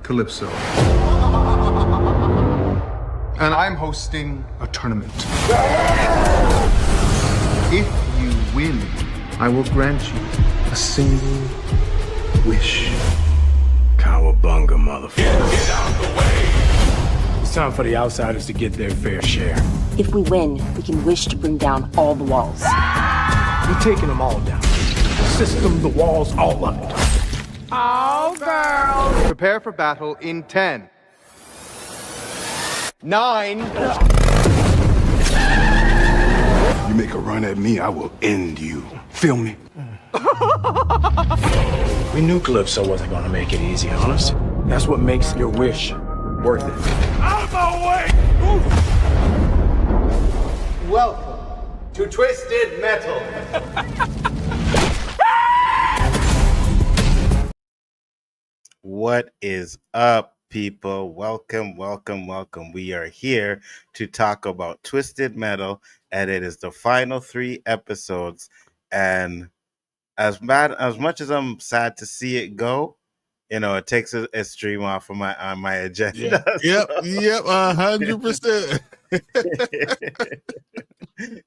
Calypso. And I'm hosting a tournament. If you win, I will grant you a single wish. Cowabunga, motherfucker. Get out the way. It's time for the outsiders to get their fair share. If we win, we can wish to bring down all the walls. We're taking them all down. The system, the walls, all of it. Oh, girls. Prepare for battle in 10, 9. You make a run at me, I will end you. Feel me? We knew Calypso wasn't gonna make it easy on us. That's what makes your wish worth it. Out of my way! Welcome to Twisted Metal. What is up, people? Welcome, welcome, welcome. We are here to talk about Twisted Metal, and it is the final 3 episodes. And as much as I'm sad to see it go, you know, it takes a stream off of my agenda. Yeah. Yep, 100%.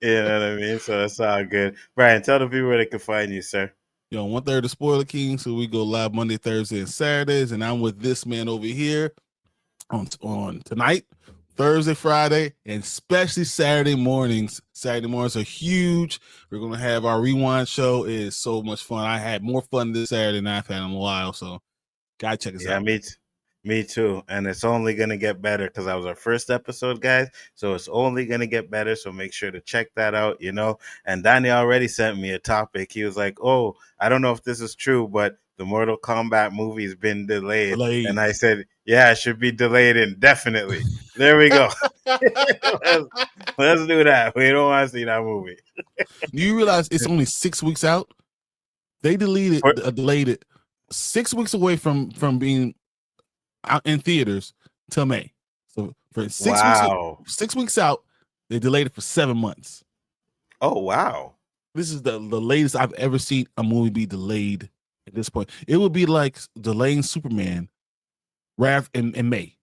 You know what I mean? So it's all good. Brian, tell the people where they can find you, sir. Yo, 1/3 of Spoiler King, so we go live Monday, Thursday, and Saturdays, and I'm with this man over here on tonight, Thursday, Friday, and especially Saturday mornings. Saturday mornings are huge. We're going to have our rewind show. It is so much fun. I had more fun this Saturday than I've had in a while, so gotta check us out. Yeah, me too. And it's only going to get better because that was our first episode, guys. So it's only going to get better. So make sure to check that out, you know. And Danny already sent me a topic. He was like, oh, I don't know if this is true, but the Mortal Kombat movie's been delayed. And I said, yeah, it should be delayed indefinitely. There we go. Let's do that. We don't want to see that movie. Do you realize it's only 6 weeks out? They delayed it 6 weeks away from being out in theaters till May. So for 6 weeks out, they delayed it for 7 months. Oh, wow. This is the latest I've ever seen a movie be delayed at this point. It would be like delaying Superman in May.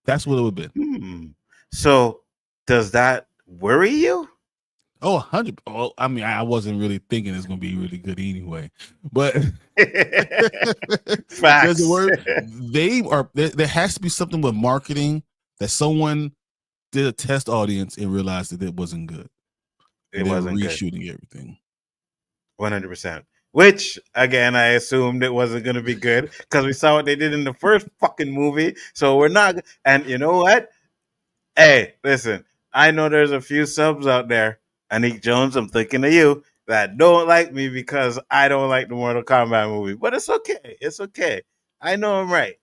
That's what it would have been. So does that worry you? Oh, 100. Oh, I mean, I wasn't really thinking it's going to be really good anyway, but Facts. There has to be something with marketing that someone did a test audience and realized that it wasn't good. It wasn't good. Reshooting everything. 100%. Which, again, I assumed it wasn't going to be good because we saw what they did in the first fucking movie. So we're not. And you know what? Hey, listen, I know there's a few subs out there. Anik Jones, I'm thinking of you, that don't like me because I don't like the Mortal Kombat movie. But it's okay. It's okay. I know I'm right.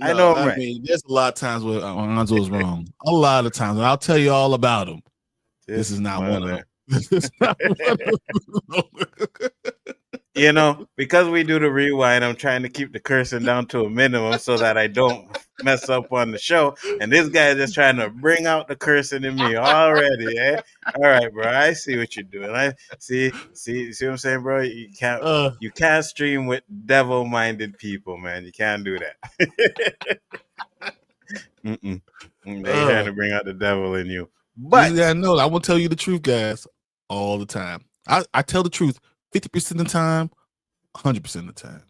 I know I'm right. I mean, there's a lot of times where Nzo is wrong. A lot of times. And I'll tell you all about them. This is not one of them. This is not one of them. You know, because we do the rewind, I'm trying to keep the cursing down to a minimum so that I don't mess up on the show. And this guy is just trying to bring out the cursing in me already. Eh? All right, bro. I see what you're doing. I see what I'm saying, bro. You can't stream with devil-minded people, man. You can't do that. They're trying to bring out the devil in you. But yeah, no, I will tell you the truth, guys, all the time. I tell the truth 50% of the time, 100% of the time.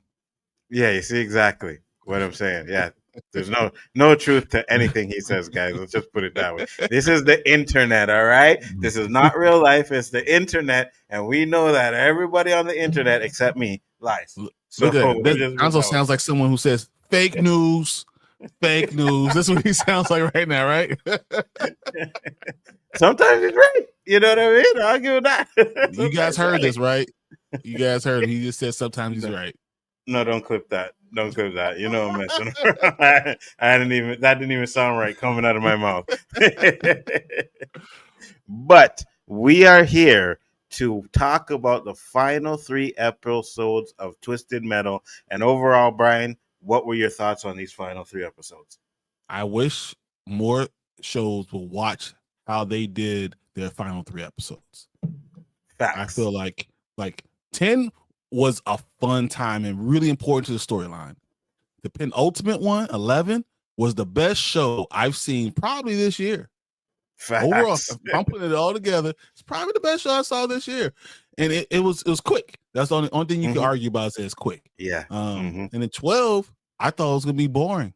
Yeah, you see exactly what I'm saying. Yeah, there's no truth to anything he says, guys. Let's just put it that way. This is the internet, all right? This is not real life. It's the internet, and we know that everybody on the internet, except me, lies. So Nzo sounds like someone who says fake news. Fake news. That's what he sounds like right now, right? Sometimes he's right. You know what I mean? I'll give him that. You guys heard this, right? You guys heard him. He just said sometimes he's right. No, don't clip that. Don't clip that. You know I'm messing around. That didn't even sound right coming out of my mouth. But we are here to talk about the final 3 episodes of Twisted Metal. And overall, Brian, what were your thoughts on these final 3 episodes? I wish more shows will watch how they did their final 3 episodes. Facts. I feel like 10 was a fun time and really important to the storyline. the penultimate one, 11, was the best show I've seen probably this year. Overall, Facts. if I'm putting it all together, it's probably the best show I saw this year. And it was quick. That's the only thing you can argue about is it's quick. Yeah. And then 12, I thought it was gonna be boring.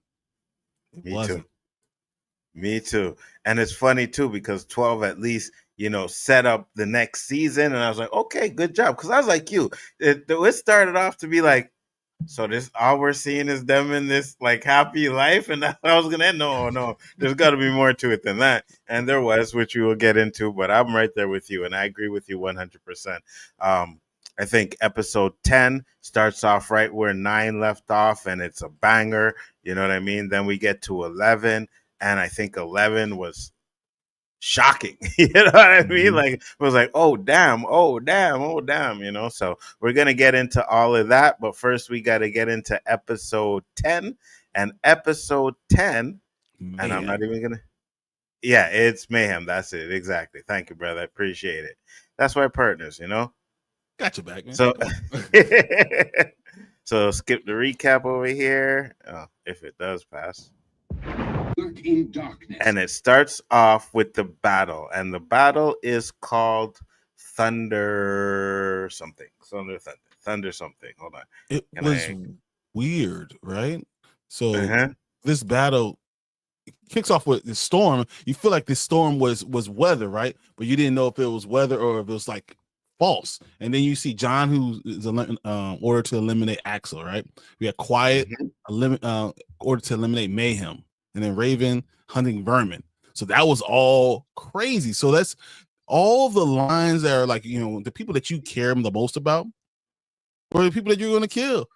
It Me wasn't. too. Me too. And it's funny too because 12 at least, set up the next season. And I was like, okay, good job. Because I was like you. It started off to be like, so this all we're seeing is them in this like happy life, and I was gonna end. No, there's got to be more to it than that, and there was, which we will get into. But I'm right there with you, and I agree with you 100%. I think episode 10 starts off right where 9 left off, and it's a banger. You know what I mean? Then we get to 11, and I think 11 was shocking. You know what I mean? Like it was like, oh damn. So we're gonna get into all of that, but first we got to get into episode 10. And episode 10, Mayhem. and I'm not even gonna. Yeah, it's mayhem. That's it. Exactly. Thank you, brother. I appreciate it. That's why partners. Got your back, man. So, so skip the recap over here. Oh, if it does pass. In darkness. And it starts off with the battle, and the battle is called Thunder something. Thunder something. Hold on. It was weird, right? So this battle kicks off with the storm. You feel like this storm was weather, right? But you didn't know if it was weather or if it was like false. And then you see John, who is ordered to eliminate Axel, right? We had Quiet, ordered to eliminate Mayhem. And then Raven hunting vermin. So that was all crazy. So that's all the lines that are like, the people that you care the most about or the people that you're going to kill,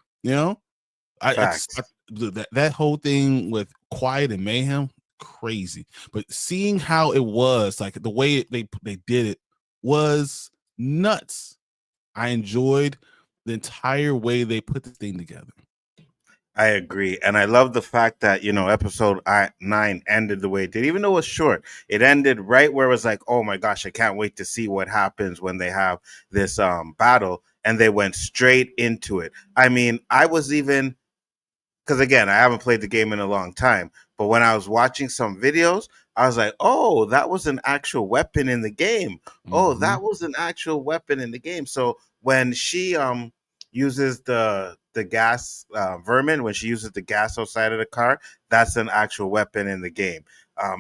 that whole thing with Quiet and Mayhem, crazy. But seeing how it was, like the way they did it was nuts. I enjoyed the entire way they put the thing together. I agree. And I love the fact that, episode 9 ended the way it did. Even though it was short, it ended right where it was like, oh my gosh, I can't wait to see what happens when they have this battle. And they went straight into it. I mean, I was even, because again, I haven't played the game in a long time, but when I was watching some videos, I was like, oh, that was an actual weapon in the game. Oh, that was an actual weapon in the game. So when she uses the gas vermin, when she uses the gas outside of the car, that's an actual weapon in the game.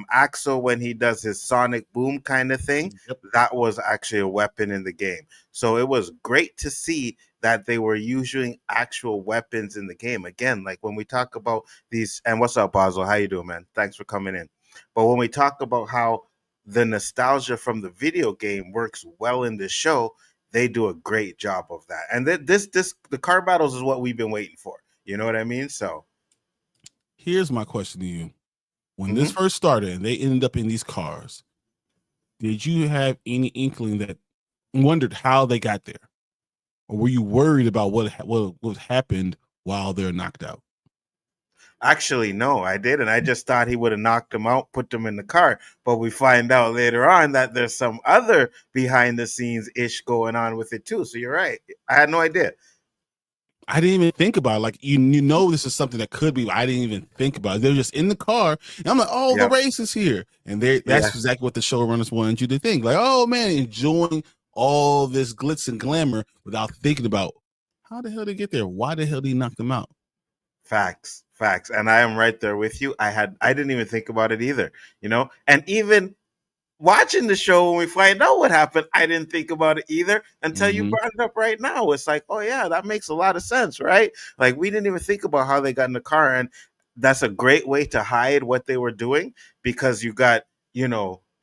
Axel, when he does his sonic boom kind of thing, that was actually a weapon in the game. So it was great to see that they were using actual weapons in the game. Again, like when we talk about these, and what's up, Basil? How you doing, man? Thanks for coming in. But when we talk about how the nostalgia from the video game works well in this show, they do a great job of that. And the car battles is what we've been waiting for. You know what I mean? So here's my question to you. When this first started and they ended up in these cars, did you have any inkling that wondered how they got there? Or were you worried about what happened while they're knocked out? Actually, no, I didn't. I just thought he would have knocked them out, put them in the car. But we find out later on that there's some other behind the scenes ish going on with it too. So you're right. I had no idea. I didn't even think about it. Like, this is something that could be. I didn't even think about it. They're just in the car. And I'm like, oh, the race is here. And that's exactly what the showrunners wanted you to think. Like, oh, man, enjoying all this glitz and glamour without thinking about how the hell did they get there? Why the hell did he knock them out? Facts. And I am right there with you. I didn't even think about it either, and even watching the show when we find out what happened, I didn't think about it either until you brought it up right now. It's like, oh yeah, that makes a lot of sense, right? Like we didn't even think about how they got in the car, and that's a great way to hide what they were doing because you got,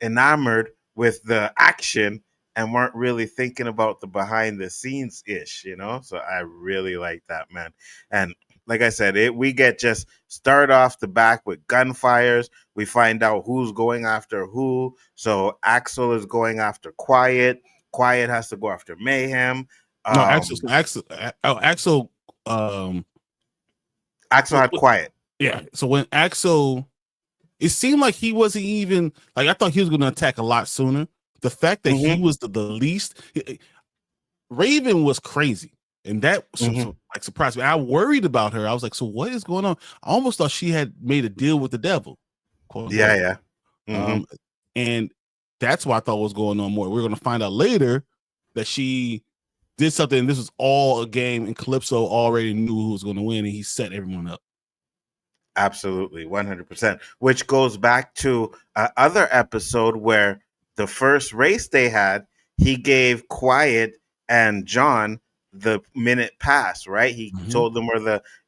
enamored with the action and weren't really thinking about the behind the scenes ish, So I really like that, man. And like I said, we get just start off the back with gunfires. We find out who's going after who. So Axel is going after Quiet. Quiet has to go after Mayhem. Axel had Quiet. Yeah. So when Axel, it seemed like he wasn't even like I thought he was going to attack a lot sooner. The fact that he was the least, Raven was crazy. And that like surprised me. I worried about her. I was like, so what is going on? I almost thought she had made a deal with the devil. Quote, Yeah. And that's what I thought was going on more. We're going to find out later that she did something. And this was all a game, and Calypso already knew who was going to win, and he set everyone up. Absolutely, 100%. Which goes back to other episode where the first race they had, he gave Quiet and John the minute pass, right? He told them where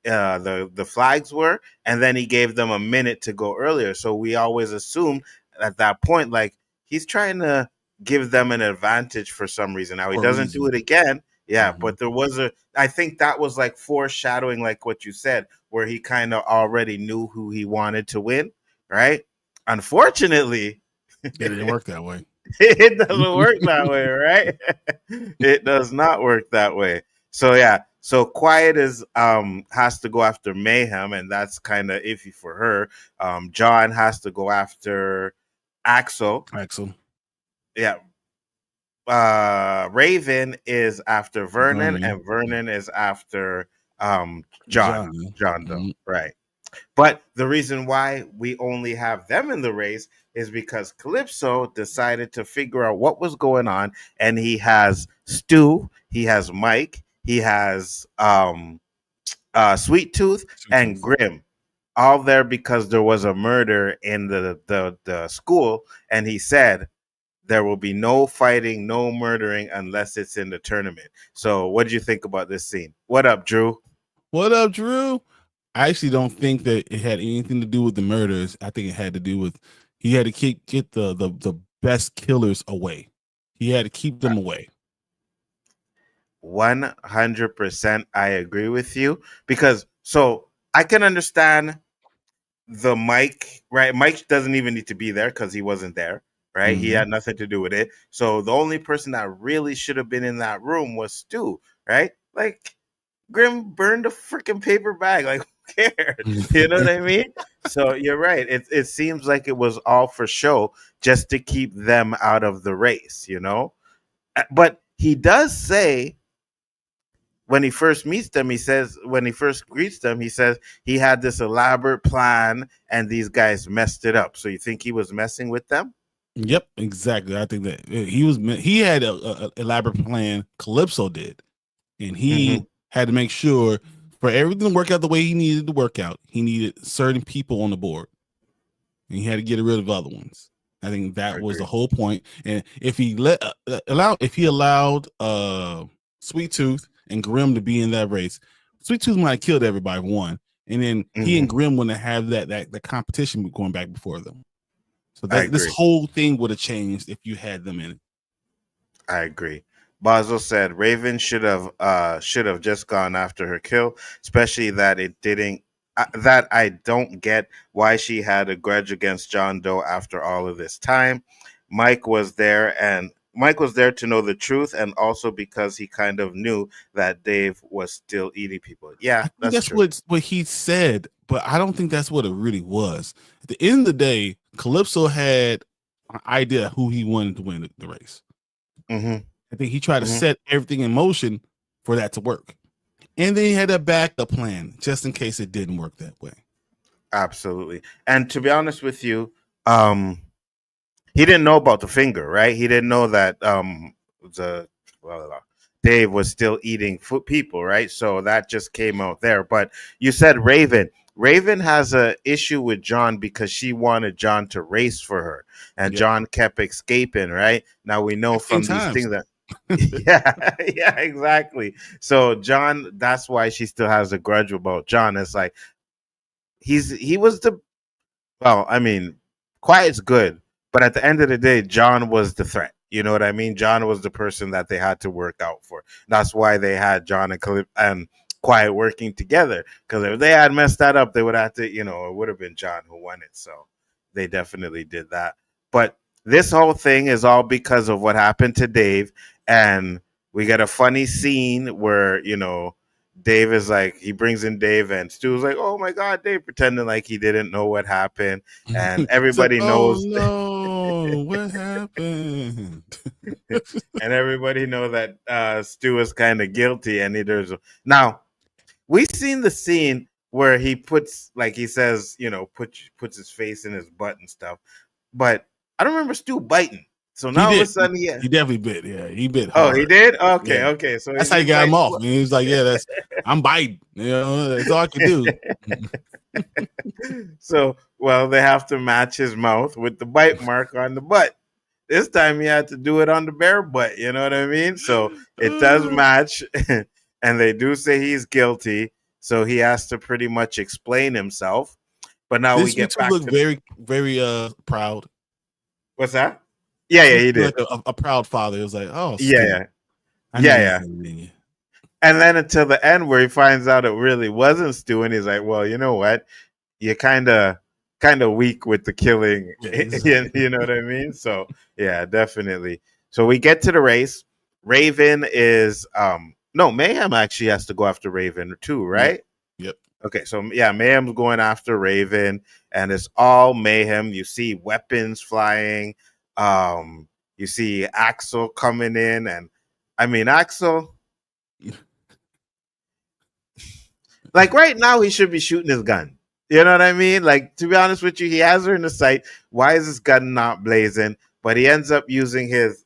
the flags were, and then he gave them a minute to go earlier. So we always assumed at that point, like, he's trying to give them an advantage for some reason. Now he doesn't do it again. Yeah, but there was I think that was like foreshadowing, like what you said, where he kind of already knew who he wanted to win, right? Unfortunately, it didn't work that way. It doesn't work that way, right? It does not work that way. So yeah, so Quiet is has to go after Mayhem, and that's kind of iffy for her. John has to go after Axel. Yeah. Raven is after Vernon, and Vernon is after John Doe, right? But the reason why we only have them in the race is because Calypso decided to figure out what was going on, and he has Stu, he has Mike, he has Sweet Tooth and Grim, all there because there was a murder in the school, and he said there will be no fighting, no murdering unless it's in the tournament. So what did you think about this scene? What up, Drew? What up, Drew? I actually don't think that it had anything to do with the murders. I think it had to do with he had to get the best killers away. He had to keep them away. 100% I agree with you, because so I can understand the Mike, right? Mike doesn't even need to be there because he wasn't there. Right, he had nothing to do with it. So the only person that really should have been in that room was Stu, right? Like, Grim burned a freaking paper bag. Like, who cares? You know what I mean? So you're right. It seems like it was all for show, just to keep them out of the race, you know? But he does say, when he first meets them, he says, when he first greets them, he says he had this elaborate plan and these guys messed it up. So you think he was messing with them? Yep, exactly. I think that he had a elaborate plan. Calypso did, and he had to make sure for everything to work out the way he needed to work out. He needed certain people on the board, and he had to get rid of other ones. I think that was the whole point. And if he allowed Sweet Tooth and Grim to be in that race, Sweet Tooth might have killed everybody one, and then he and Grim wouldn't have that competition going back before them. So this whole thing would have changed if you had them in it. I agree. Basil said Raven should have just gone after her kill, especially that it didn't. That I don't get why she had a grudge against John Doe after all of this time. Mike was there to know the truth, and also because he kind of knew that Dave was still eating people. Yeah, that's what he said, but I don't think that's what it really was. At the end of the day, Calypso had an idea who he wanted to win the race. I think he tried to set everything in motion for that to work. And then he had a backup plan just in case it didn't work that way. Absolutely. And to be honest with you, he didn't know about the finger, right? He didn't know that Dave was still eating people, right? So that just came out there. But you said Raven. Raven has an issue with John because she wanted John to race for her, and John kept escaping, right? Now we know from these things that yeah, exactly. So John, that's why she still has a grudge about John. It's like he was Quiet's good, but at the end of the day, John was the threat. You know what I mean? John was the person that they had to work out for. That's why they had John and Quiet working together, because if they had messed that up, they would have to, it would have been John who won it. So they definitely did that. But this whole thing is all because of what happened to Dave. And we get a funny scene where, Dave is like, he brings in Dave, and Stu's like, oh my God, Dave, pretending like he didn't know what happened. And everybody knows. No. know what happened. And everybody know that Stu is kind of guilty, and now we've seen the scene where he puts, like he says, puts his face in his butt and stuff, but I don't remember Stu biting. So now all of a sudden, he definitely bit. Yeah, he bit oh, hard. he did. Okay, Yeah. okay. So that's how he got him off. And he was like, "Yeah, I'm biting. That's all I can do." So, well, they have to match his mouth with the bite mark on the butt. This time he had to do it on the bare butt. You know what I mean? So it does match, and they do say he's guilty. So he has to pretty much explain himself. But now we get back look to very, very proud. What's that? Yeah, he did. Like a proud father. It was like, oh, yeah. And then until the end where he finds out it really wasn't Stu, and he's like, well, you know what? You're kind of weak with the killing. You know what I mean? So yeah, definitely. So we get to the race. Raven is no, Mayhem actually has to go after Raven too, right? Yep. Okay, so yeah, Mayhem's going after Raven, and it's all mayhem. You see weapons flying. You see Axel coming in, and I mean Axel. Like right now, he should be shooting his gun. You know what I mean? Like, to be honest with you, he has her in the sight. Why is his gun not blazing? But he ends up using his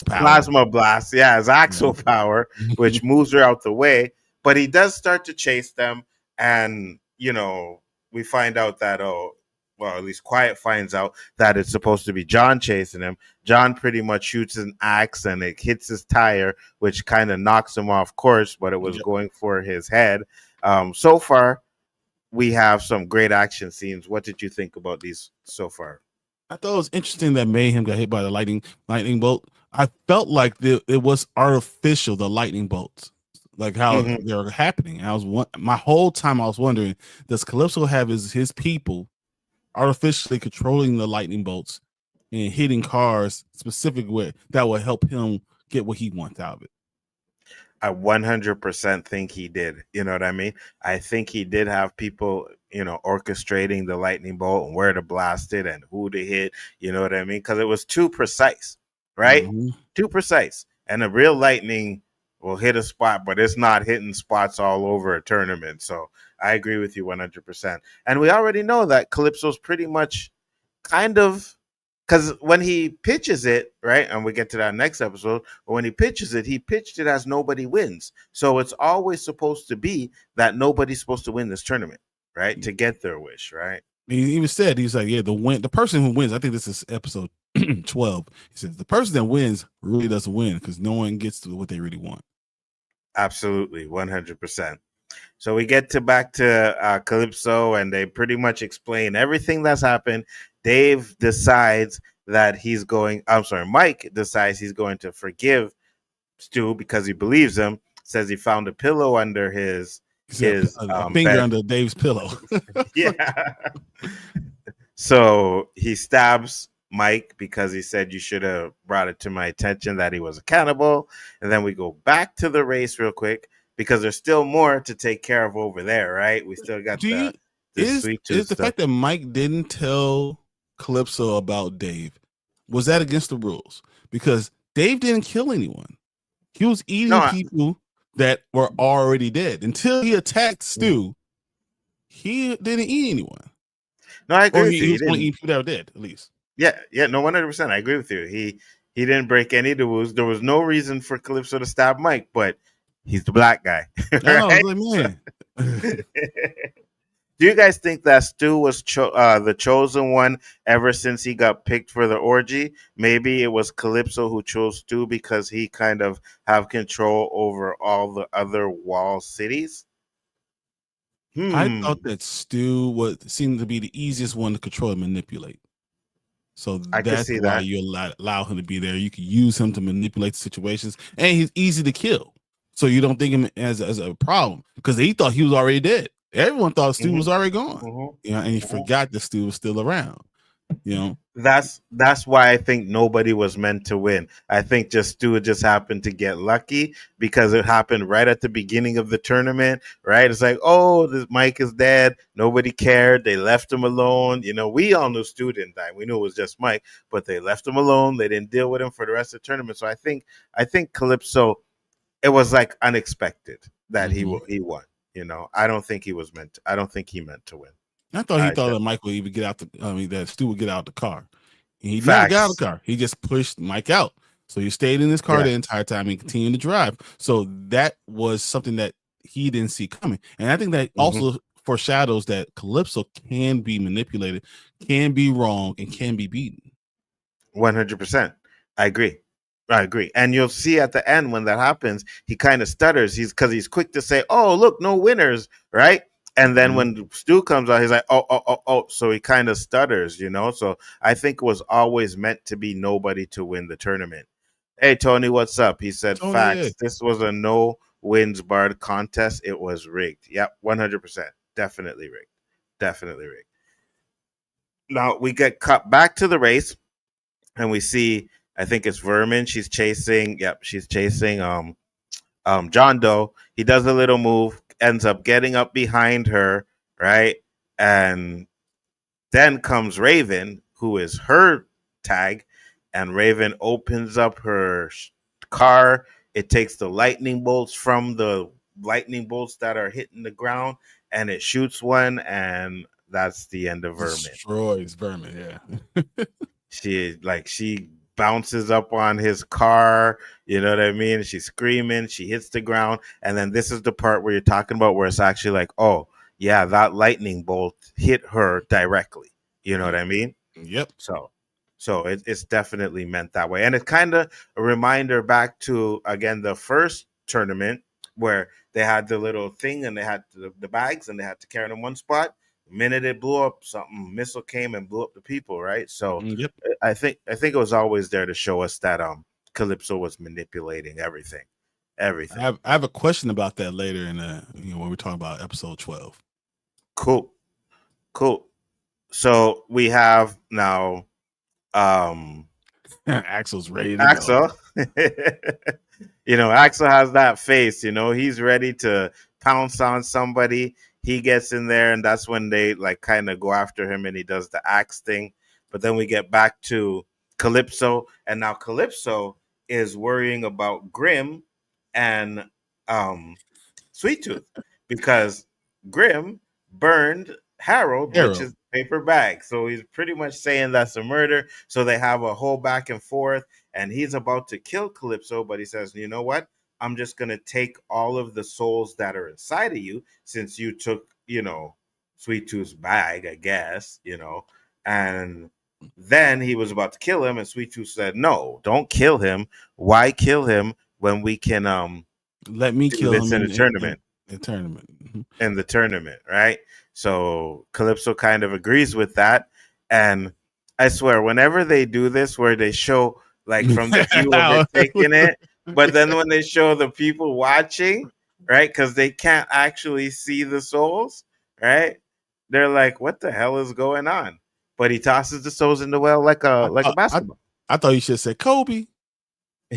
plasma blast. Yeah, his axle power, which moves her out the way. But he does start to chase them, and we find out that at least Quiet finds out that it's supposed to be John chasing him. John pretty much shoots an axe and it hits his tire, which kind of knocks him off course, but it was going for his head. So far, we have some great action scenes. What did you think about these so far? I thought it was interesting that Mayhem got hit by the lightning bolt. I felt like it was artificial, the lightning bolts, like how they were happening. My whole time I was wondering, does Calypso have his people artificially controlling the lightning bolts and hitting cars specific way that will help him get what he wants out of it? I 100% think he did. You know what I mean? I think he did have people, orchestrating the lightning bolt and where to blast it and who to hit. You know what I mean? Because it was too precise, right? Too precise. And the real lightning will hit a spot, but it's not hitting spots all over a tournament. So I agree with you 100%. And we already know that Calypso's pretty much kind of, because when he pitches it, right, and we get to that next episode, but when he pitched it as nobody wins. So it's always supposed to be that nobody's supposed to win this tournament, right, to get their wish, right? He even said, he's like, yeah, the person who wins, I think this is episode 12. He says the person that wins really doesn't win because no one gets to what they really want. Absolutely, 100%. So we get back to Calypso, and they pretty much explain everything that's happened. Mike decides he's going to forgive Stu because he believes him. Says he found a pillow under his finger bed. under Dave's pillow. Yeah. So he stabs Mike because he said you should have brought it to my attention that he was a cannibal. And then we go back to the race real quick because there's still more to take care of over there, right? We still got is the fact that Mike didn't tell Calypso about Dave, was that against the rules? Because Dave didn't kill anyone. He was eating people that were already dead until he attacked Stu. He didn't eat anyone. No, I agree with you. He was going to eat people that were dead, at least. Yeah, no, 100%. I agree with you. He didn't break any of the rules. There was no reason for Calypso to stab Mike, but he's the black guy. Right? I was like, man. Do you guys think that Stu was the chosen one ever since he got picked for the orgy? Maybe it was Calypso who chose Stu because he kind of have control over all the other wall cities? I thought that Stu seemed to be the easiest one to control and manipulate. So that's why you allow him to be there. You can use him to manipulate the situations, and he's easy to kill. So you don't think him as a problem because he thought he was already dead. Everyone thought Stu was already gone, and he forgot that Stu was still around. That's why I think nobody was meant to win. I think just Stu just happened to get lucky because it happened right at the beginning of the tournament, right? It's like, oh, this Mike is dead. Nobody cared. They left him alone. You know, we all knew Stu didn't die. We knew it was just Mike, but they left him alone. They didn't deal with him for the rest of the tournament. So I think Calypso, it was like unexpected that he won. You know, I don't think he was meant to, I don't think he meant to win. I thought he thought that Mike would even get out that Stu would get out the car. And he never Facts. got out of the car. He just pushed Mike out. So he stayed in his car the entire time and continued to drive. So that was something that he didn't see coming. And I think that also foreshadows that Calypso can be manipulated, can be wrong, and can be beaten. 100%. I agree. And you'll see at the end when that happens, he kind of stutters. He's quick to say, "Oh, look, no winners," right? And then when Stu comes out, he's like, oh. So he kind of stutters, you know? So I think it was always meant to be nobody to win the tournament. Hey, Tony, what's up? He said, Tony, facts. yeah. This was a no wins barred contest. It was rigged. Yep, 100%. Definitely rigged. Now we get cut back to the race and we see, I think it's Vermin. She's chasing John Doe. He does a little move, ends up getting up behind her, right? And then comes Raven, who is her tag, and Raven opens up her car. It takes the lightning bolts from the lightning bolts that are hitting the ground, and it shoots one, and that's the end of Vermin. Destroys Vermin, yeah. She bounces up on his car, you know what I mean? She's screaming, she hits the ground, and then this is the part where you're talking about where it's actually like, oh, yeah, that lightning bolt hit her directly. You know what I mean? Yep. So it's definitely meant that way. And it's kind of a reminder back to, again, the first tournament where they had the little thing and they had the bags and they had to carry them in one spot. The minute it blew up, missile came and blew up the people, right? So I think it was always there to show us that Calypso was manipulating everything. I have a question about that later in when we're talking about episode 12. Cool. So we have now Axel's ready to Axel. Axel has that face, he's ready to pounce on somebody. He gets in there, and that's when they like kind of go after him, and he does the axe thing. But then we get back to Calypso, and now Calypso is worrying about Grim and Sweet Tooth because Grim burned Harold, which is paper bag. So he's pretty much saying that's a murder. So they have a whole back and forth, and he's about to kill Calypso, but he says, you know what? I'm just going to take all of the souls that are inside of you since you took, Sweet Tooth's bag, I guess, and then he was about to kill him, and Sweet Tooth said, no, don't kill him. Why kill him when we can let me kill him in the tournament? In the tournament, right? So Calypso kind of agrees with that. And I swear, whenever they do this, where they show like from the view of it taking it, but then when they show the people watching, right, because they can't actually see the souls, right? They're like, what the hell is going on? But he tosses the souls in the well like a basketball. I thought you should have said Kobe.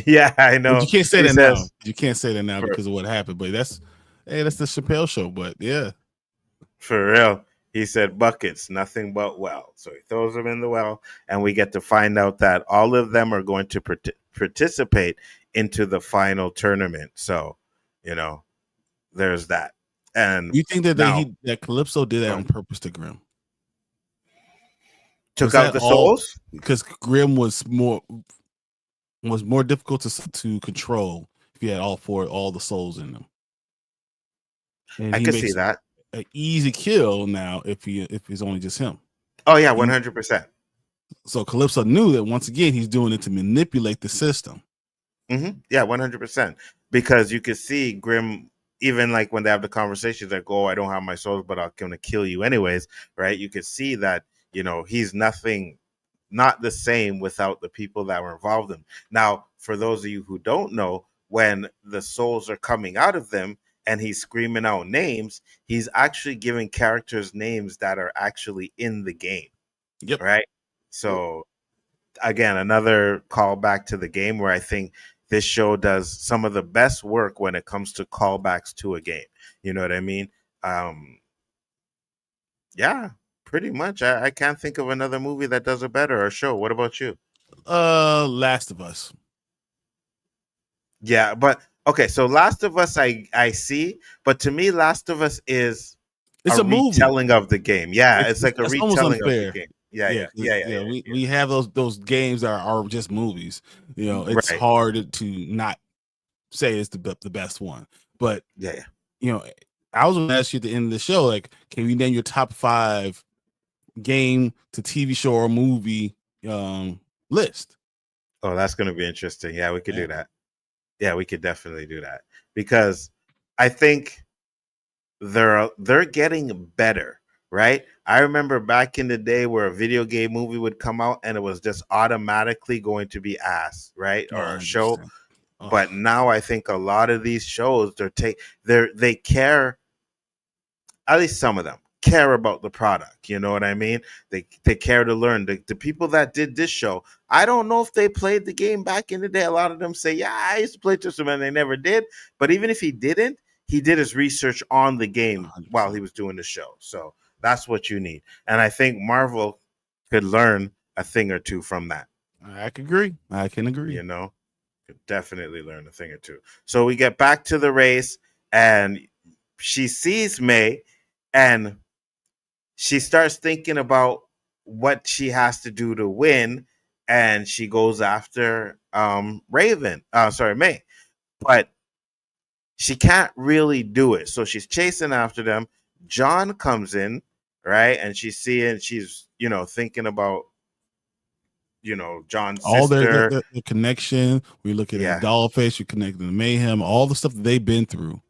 Yeah, I know. But you can't say that now. You can't say that now because of what happened. But that's the Chappelle show. But yeah. For real. He said buckets, nothing but well. So he throws them in the well, and we get to find out that all of them are going to participate into the final tournament. So, there's that. And you think that Calypso did that on purpose to Grim? Took out the souls? Because Grim was more difficult to control if you had all the souls in them. And I can see that. An easy kill now if it's only just him. Oh yeah, 100%. So Calypso knew that once again he's doing it to manipulate the system. Yeah, 100%. Because you could see Grim, even like when they have the conversations, like, "Oh, I don't have my souls, but I'm gonna kill you anyways," right? You could see that he's not the same without the people that were involved in. Now, for those of you who don't know, when the souls are coming out of them and he's screaming out names, he's actually giving characters names that are actually in the game. Yep. Right. So again, another callback to the game where I think this show does some of the best work when it comes to callbacks to a game. You know what I mean? Yeah, pretty much. I can't think of another movie that does it better or show. What about you? Last of Us. Yeah, but okay, so Last of Us I see, but to me Last of Us is It's a movie. retelling of the game. Yeah, it's like a That's almost retelling of the unfair. game. Yeah. We have those games that are just movies. You know, it's Right. hard to not say it's the best one. But Yeah. you know, I was going to ask you at the end of the show, like, can you name your top 5 game to TV show or movie list? Oh, that's going to be interesting. Yeah, we could do that. Yeah, we could definitely do that because I think they're getting better, right? I remember back in the day where a video game movie would come out and it was just automatically going to be ass, right? Or a show. But now I think a lot of these shows they care, at least some of them care about the product. You know what I mean? They care to learn. The people that did this show, I don't know if they played the game back in the day. A lot of them say, yeah, I used to play Twisted, and they never did. But even if he didn't, he did his research on the game 100%. while he was doing the show. So that's what you need. And I think Marvel could learn a thing or two from that. I can agree. You know, could definitely learn a thing or two. So we get back to the race and she sees May and she starts thinking about what she has to do to win, and she goes after May, but she can't really do it. So she's chasing after them. John comes in, right, and she's thinking about John's all sister. their connection. We look at Dollface. We connect to Mayhem. All the stuff that they've been through.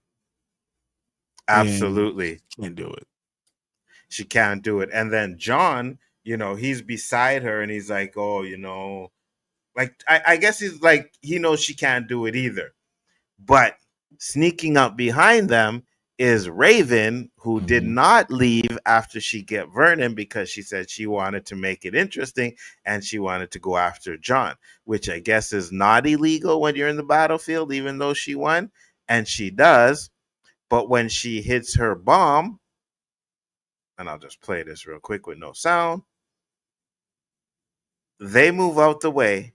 Absolutely, can't do it. She can't do it. And then John, he's beside her and he's like, oh, like, I guess he's like, he knows she can't do it either. But sneaking up behind them is Raven, who did not leave after she get Vernon because she said she wanted to make it interesting and she wanted to go after John, which I guess is not illegal when you're in the battlefield, even though she won. And she does. But when she hits her bomb, and I'll just play this real quick with no sound. They move out the way,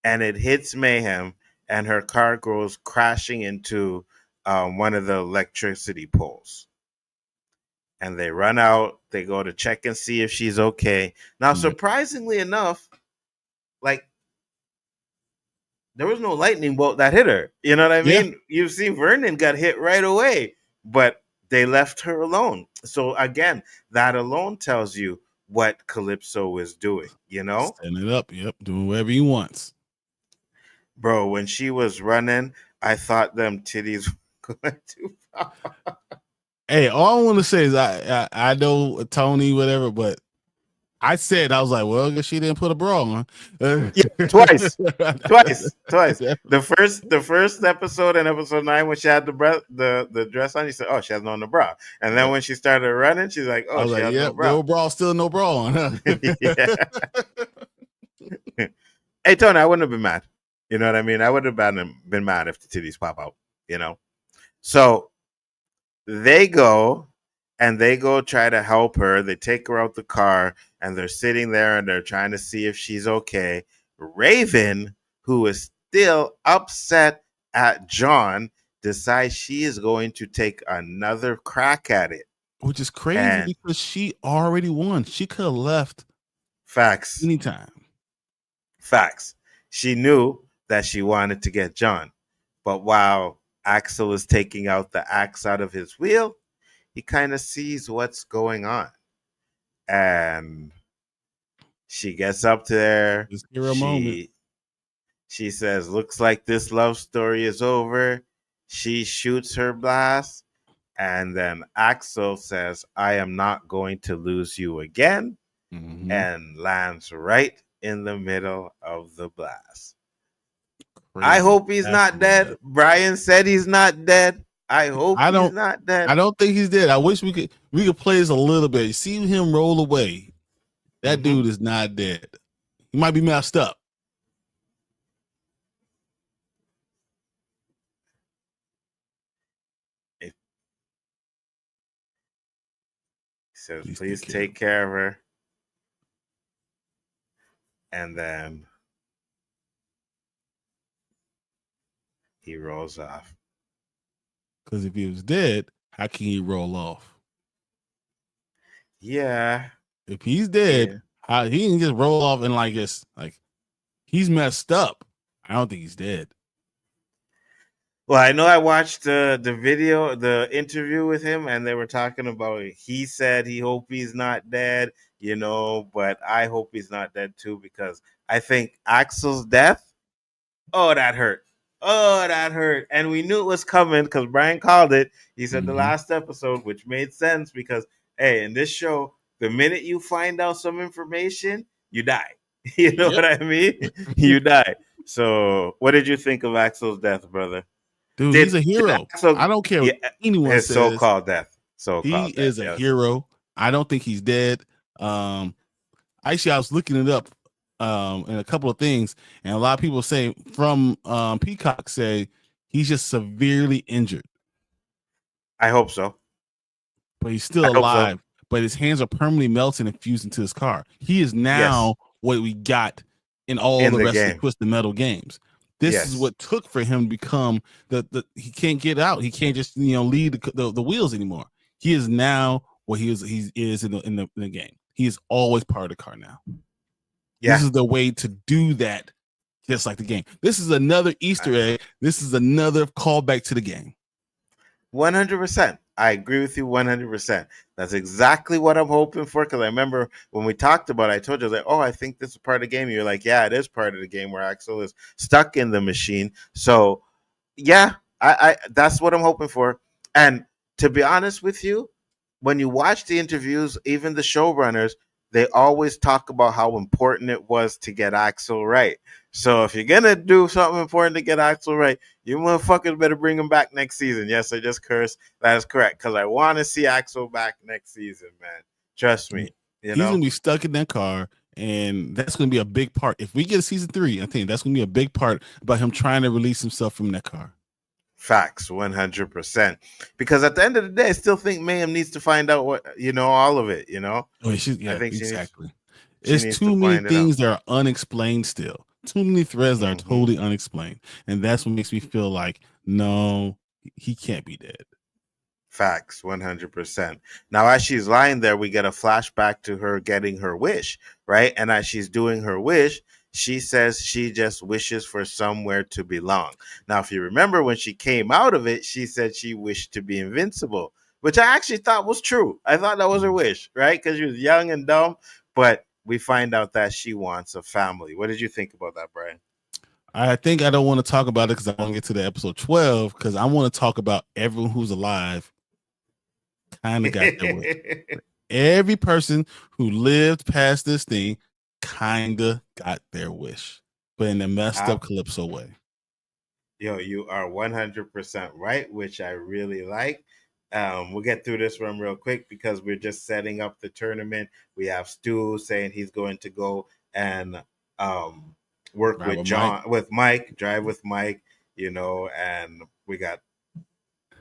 and it hits Mayhem, and her car goes crashing into one of the electricity poles. And they run out. They go to check and see if she's okay. Now, surprisingly enough, like, there was no lightning bolt that hit her. You know what I mean? You see, Vernon got hit right away, but they left her alone. So again, that alone tells you what Calypso is doing, Stand it up. Yep. Doing whatever he wants. Bro, when she was running, I thought them titties were going to pop. Hey, all I want to say is I know Tony, whatever, but I was like, well, I guess she didn't put a bra on. Twice. The first episode in episode 9 when she had the dress on, you said, oh, she has no bra. And then when she started running, she's like, oh, she has no bra. No bra, still no bra on. Huh? Hey, Tony, I wouldn't have been mad. You know what I mean? I would have been mad if the titties pop out, So they go try to help her. They take her out the car and they're sitting there and they're trying to see if she's okay. Raven, who is still upset at John, decides she is going to take another crack at it. Which is crazy because she already won. She could have left. Facts. Anytime. Facts. She knew that she wanted to get John. But while Axel is taking out the axe out of his wheel, he kind of sees what's going on. And she gets up there. She says, looks like this love story is over. She shoots her blast. And then Axel says, I am not going to lose you again. And lands right in the middle of the blast. Crazy. I hope he's not dead. Brian said he's not dead. I hope he's not dead. I don't think he's dead. I wish we could play this a little bit. See him roll away. That dude is not dead. He might be messed up. He says, please take care of her. And then he rolls off. Because if he was dead, how can he roll off? Yeah. If he's dead, how he can just roll off and like it's like he's messed up. I don't think he's dead. Well, I know I watched the video, the interview with him, and they were talking about he said he hope he's not dead, you know, but I hope he's not dead too, because I think Axel's death, oh, that hurt. Oh, that hurt. And we knew it was coming because Brian called it. He said the last episode, which made sense because, hey, in this show, the minute you find out some information, you die. You know what I mean? You die. So, what did you think of Axel's death, brother? Dude, he's a hero. I don't care what anyone his says. So-called death. He is a hero. I don't think he's dead. Actually, I was looking it up in a couple of things, and a lot of people say from Peacock say he's just severely injured. I hope so. But he's still alive. So. But his hands are permanently melted and fused into his car. He is now what we got in all the rest of the Twisted Metal games. This is what took for him to become the he can't get out. He can't just lead the wheels anymore. He is now what he is in the game. He is always part of the car now. Yeah. This is the way to do that, just like the game. This is another Easter egg. This is another callback to the game. 100%. I agree with you 100%. That's exactly what I'm hoping for. Because I remember when we talked about it, I told you, I was like, oh, I think this is part of the game. You're like, yeah, it is part of the game where Axel is stuck in the machine. So, yeah, I that's what I'm hoping for. And to be honest with you, when you watch the interviews, even the showrunners, they always talk about how important it was to get Axel right. So if you're going to do something important to get Axel right, you motherfuckers better bring him back next season. Yes, I just cursed. That is correct. Because I want to see Axel back next season, man. Trust me. He's going to be stuck in that car, and that's going to be a big part. If we get season 3, I think that's going to be a big part about him trying to release himself from that car. Facts, 100%. Because at the end of the day, I still think Mayhem needs to find out what, all of it, Oh, I think exactly. There's too many things that are unexplained still. Too many threads that are totally unexplained. And that's what makes me feel like, no, he can't be dead. Facts, 100%. Now, as she's lying there, we get a flashback to her getting her wish, right? And as she's doing her wish, she says she just wishes for somewhere to belong. Now, if you remember when she came out of it, she said she wished to be invincible, which I actually thought was true. I thought that was her wish, right? Because she was young and dumb, but we find out that she wants a family. What did you think about that, Brian? I think I don't want to talk about it because I want to get to the episode 12 because I want to talk about everyone who's alive kind of got their wish. Every person who lived past this thing kind of got their wish, but in a messed up Calypso way. Yo, you are 100% right, which I really like. We'll get through this one real quick because we're just setting up the tournament. We have Stu saying he's going to go and work with Mike, drive with Mike, and we got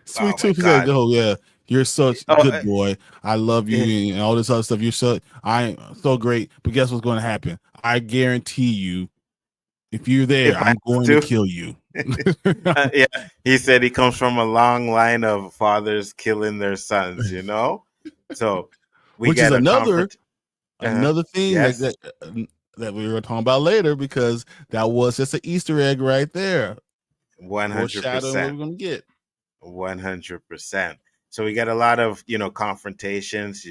Sweet Tooth said, "Oh yeah, you're such a good boy. I love you and all this other stuff. I'm so great. But guess what's going to happen? I guarantee you, if you're there, I'm going to kill you." Yeah, he said he comes from a long line of fathers killing their sons. So which is another thing that we were talking about later because that was just an Easter egg right there. 100%. What we're going to get. 100%. So we get a lot of, confrontations,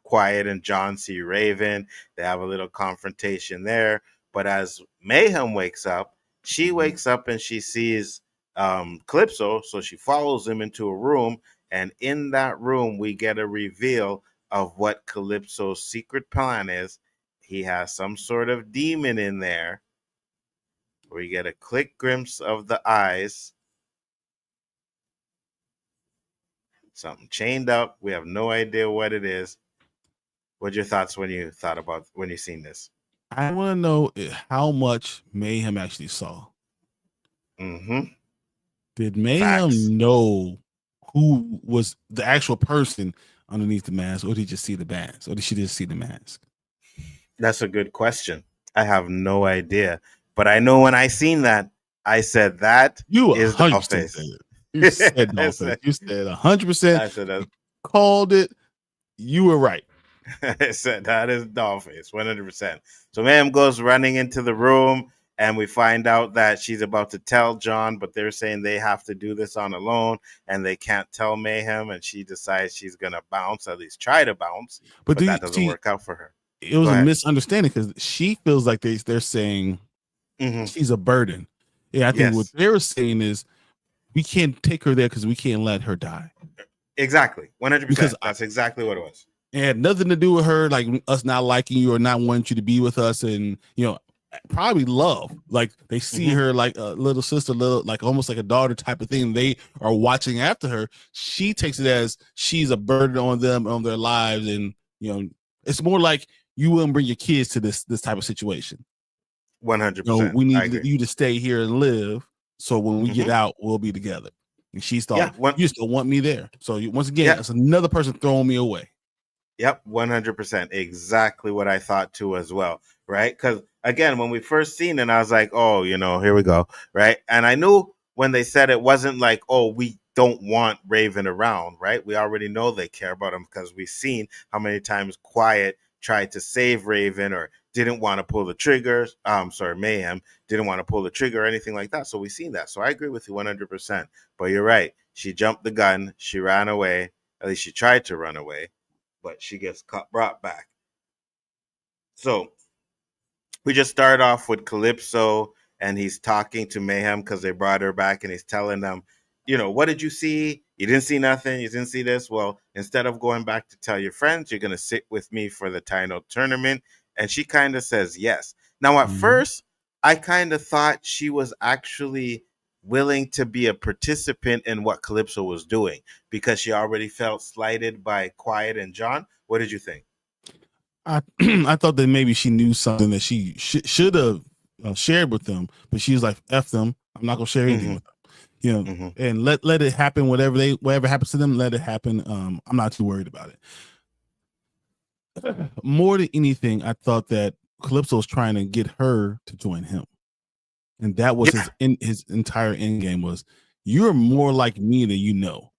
Quiet and John C. Raven. They have a little confrontation there. But as Mayhem wakes up, she wakes up and she sees Calypso. So she follows him into a room. And in that room, we get a reveal of what Calypso's secret plan is. He has some sort of demon in there. We get a quick glimpse of the eyes. Something chained up. We have no idea what it is. What's your thoughts when you seen this? I want to know how much Mayhem actually saw. Mm-hmm. Did Facts. Mayhem know who was the actual person underneath the mask, or did he just see the mask, or did she just see the mask? That's a good question. I have no idea. But I know when I seen that, I said that You is 100% said Dollface. it. You said I Dollface. said, You said 100%. I said that. You called it. You were right. I said that is Dollface, 100%. So Ma'am goes running into the room, and we find out that she's about to tell John, but they're saying they have to do this on alone, and they can't tell Mayhem, and she decides she's gonna bounce, at least try to bounce, But but do you that doesn't see? work out for her. It Go was a ahead. misunderstanding because she feels like they're saying Mm-hmm. she's a burden. Yeah, I think what Yes, they were saying is we can't take her there because we can't let her die. exactly, 100%. Because That's exactly what it was. it had nothing to do with her, like us not liking you or not wanting you to be with us, and probably love. Like they see Mm-hmm. her like a little sister, little like almost like a daughter type of thing. They are watching after her. She takes it as she's a burden on them, on their lives, and it's more like you wouldn't bring your kids to this type of situation. 100%. We I need agree. you to stay here and live. So when we get Mm-hmm. out, we'll be together. And she Yeah. thought, you just don't want me there. So once again, Yeah. it's another person throwing me away. Yep, 100%. Exactly what I thought too as well, right? Because again, when we first seen it, I was like, oh, here we go, right? And I knew when they said it wasn't like, oh, we don't want Raven around, right? We already know they care about him because we've seen how many times Quiet tried to save Raven or didn't want to pull the trigger. Mayhem didn't want to pull the trigger or anything like that. So we've seen that. So I agree with you 100%. But you're right. She jumped the gun. She ran away. At least she tried to run away, but she gets brought back. So we just start off with Calypso, and he's talking to Mayhem because they brought her back, and he's telling them, what did you see? You didn't see nothing. You didn't see this. Well, instead of going back to tell your friends, you're going to sit with me for the title tournament. And she kind of says yes. Now, at first, I kind of thought she was actually willing to be a participant in what Calypso was doing because she already felt slighted by Quiet and John. What did you think? I I thought that maybe she knew something that she should have shared with them, but she was like, "F them, I'm not gonna share anything with them." Mm-hmm. And let it happen. Whatever happens to them, let it happen. I'm not too worried about it. More than anything, I thought that Calypso was trying to get her to join him, and that was his entire end game was, "You're more like me than you know."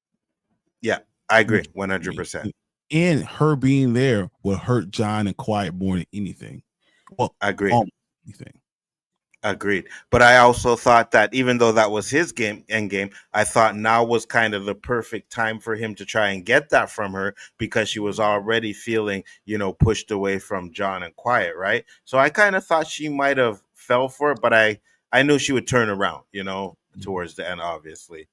Yeah, I agree 100%. And her being there will hurt John and Quiet more than anything. Well, Agreed. Anything. Agreed. But I also thought that even though that was his end game, I thought now was kind of the perfect time for him to try and get that from her because she was already feeling, pushed away from John and Quiet, right? So I kind of thought she might have fell for it, but I knew she would turn around, towards the end, obviously.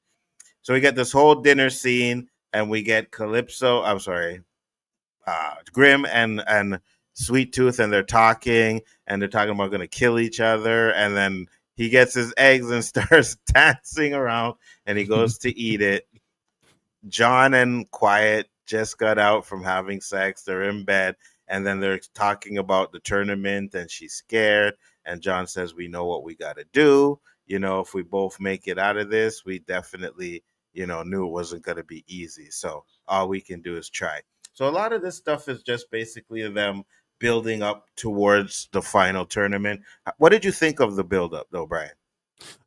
So we get this whole dinner scene, and we get Calypso. I'm sorry, Grim and Sweet Tooth, and they're talking about going to kill each other, and then he gets his eggs and starts dancing around, and he goes to eat it. John and Quiet just got out from having sex. They're in bed, and then they're talking about the tournament, and she's scared. And John says, "We know what we got to do. If we both make it out of this, we definitely, knew it wasn't going to be easy. So all we can do is try." So a lot of this stuff is just basically them building up towards the final tournament. What did you think of the build up, though, Brian?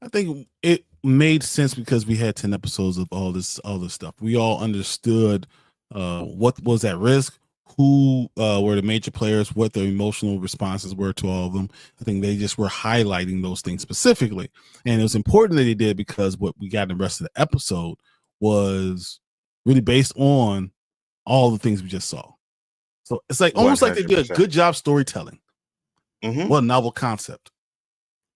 I think it made sense because we had 10 episodes of all this stuff. We all understood what was at risk, who were the major players, what their emotional responses were to all of them. I think they just were highlighting those things specifically. And it was important that they did because what we got in the rest of the episode was really based on all the things we just saw. So it's like almost 100%. Like they did a good job storytelling. Mm-hmm. What a novel concept.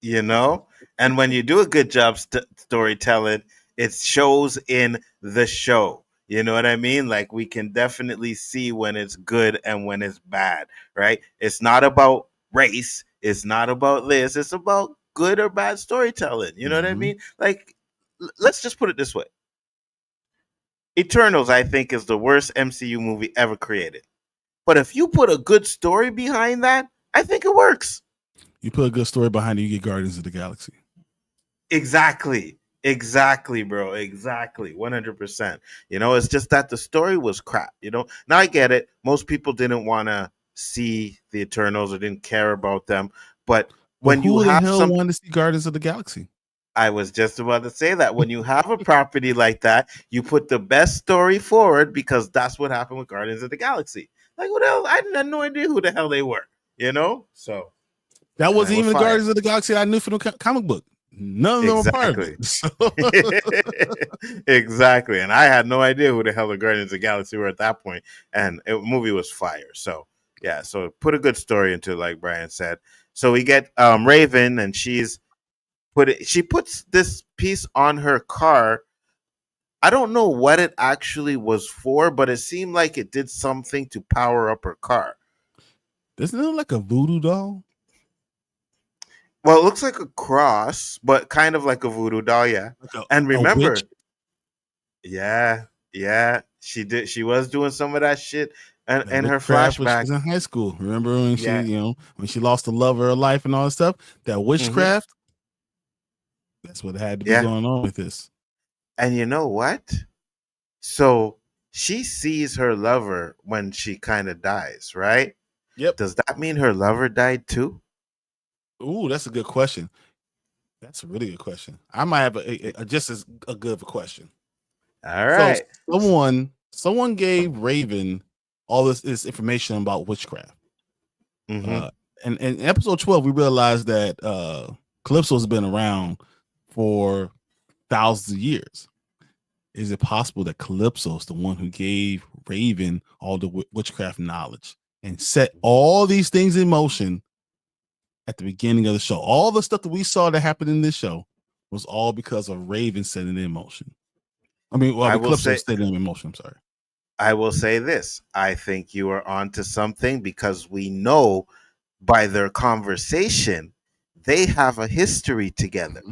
And when you do a good job storytelling, it shows in the show. You know what I mean? Like we can definitely see when it's good and when it's bad, right? It's not about race. It's not about this. It's about good or bad storytelling. You know what I mean? Like, let's just put it this way. Eternals, I think, is the worst MCU movie ever created. But if you put a good story behind that, I think it works. You put a good story behind it, you get Guardians of the Galaxy. Exactly, bro. Exactly. 100%. It's just that the story was crap. Now I get it. Most people didn't want to see the Eternals or didn't care about them. But Well, when you who the have hell wanted to see Guardians of the Galaxy? I was just about to say that when you have a property like that, you put the best story forward because that's what happened with Guardians of the Galaxy. Like, what else? I had no idea who the hell they were, So that and it wasn't was even the fire. Guardians of the Galaxy I knew from the comic book. None of them were part of Exactly. it. So Exactly. And I had no idea who the hell the Guardians of the Galaxy were at that point. And the movie was fire. So yeah, so put a good story into it, like Brian said. So we get Raven, and she puts this piece on her car. I don't know what it actually was for, but it seemed like it did something to power up her car. Isn't it like a voodoo doll? Well, it looks like a cross, but kind of like a voodoo doll, yeah. Like And a remember, witch? yeah, she did. She was doing some of that shit, and That in her witchcraft when she flashback, was in high school. Remember when yeah, when she lost the love of her life and all that stuff? That hmm witchcraft, that's what had to be yeah. going on with this. And you know what? So she sees her lover when she kind of dies, right? Yep. Does that mean her lover died too? Ooh, that's a good question. That's a really good question. I might have a just as a good of a question. All right. So someone gave Raven all this information about witchcraft. Mm-hmm. And in episode 12, we realized that Calypso's been around for thousands of years. Is it possible that Calypso's the one who gave Raven all the witchcraft knowledge and set all these things in motion at the beginning of the show? All the stuff that we saw that happened in this show was all because of Raven setting it in motion. Calypso setting it in motion. I'm sorry. I will say this. I think you are onto something because we know by their conversation they have a history together,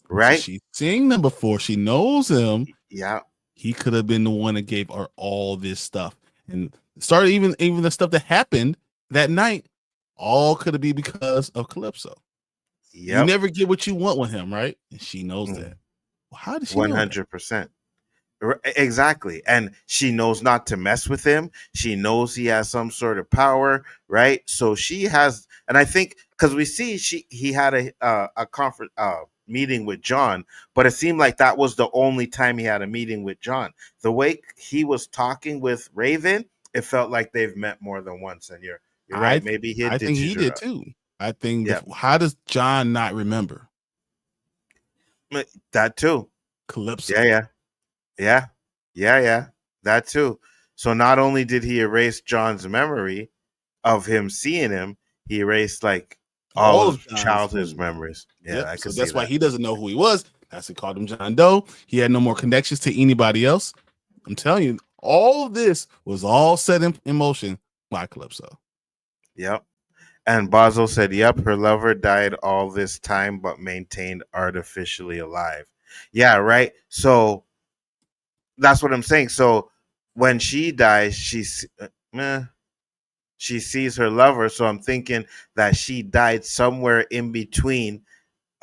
right? She's seen them before. She knows him. Yeah. He could have been the one that gave her all this stuff and started even the stuff that happened that night. All could have been because of Calypso. Yep. You never get what you want with him, right? And she knows that. Well, how does she 100%. Exactly. And she knows not to mess with him. She knows he has some sort of power, right? So she has, and I think because we see he had a conference meeting with John, but it seemed like that was the only time he had a meeting with John. The way he was talking with Raven, it felt like they've met more than once. And you're right. Maybe I think he did too. I think how does John not remember that too? Calypso. Yeah. That too. So not only did he erase John's memory of him seeing him, he erased like all of childhood's memories. Yeah, yep. I could so that's see why that. he doesn't know who he was. That's what called him John Doe. He had no more connections to anybody else. I'm telling you, all of this was all set in motion by Calypso. Yep. And Basil said, yep, her lover died all this time, but maintained artificially alive. Yeah, right. So that's what I'm saying. So when she dies, she sees her lover. So I'm thinking that she died somewhere in between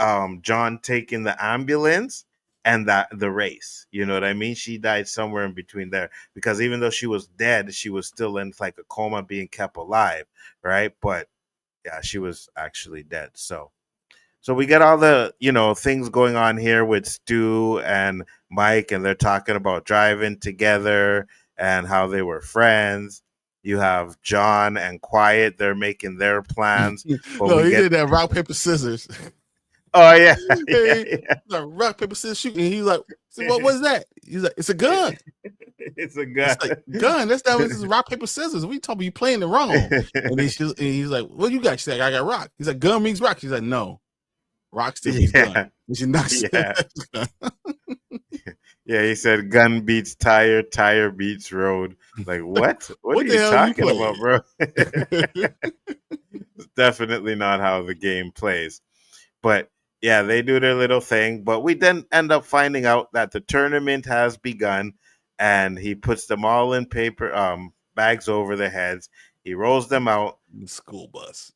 John taking the ambulance and the race. You know what I mean? She died somewhere in between there because even though she was dead, she was still in like a coma being kept alive, right? But yeah, she was actually dead. So we get all the, things going on here with Stu and Mike, and they're talking about driving together and how they were friends. You have John and Quiet, they're making their plans. But he did that rock, paper, scissors. Oh, yeah. Like, rock, paper, scissors shooting. He's like, what was that? He's like, it's a gun. It's a gun. It's like, gun. That's not this is rock, paper, scissors. We talking about you playing it wrong. And he's like, what you got? She's like, I got rock. He's like, gun means rock. She's like, no. Rock still means gun. And she knocks Yeah, he said gun beats tire, tire beats road. Like, what? What are you talking about, bro? It's definitely not how the game plays. But yeah, they do their little thing. But we then end up finding out that the tournament has begun, and he puts them all in paper bags over their heads. He rolls them out. The school bus.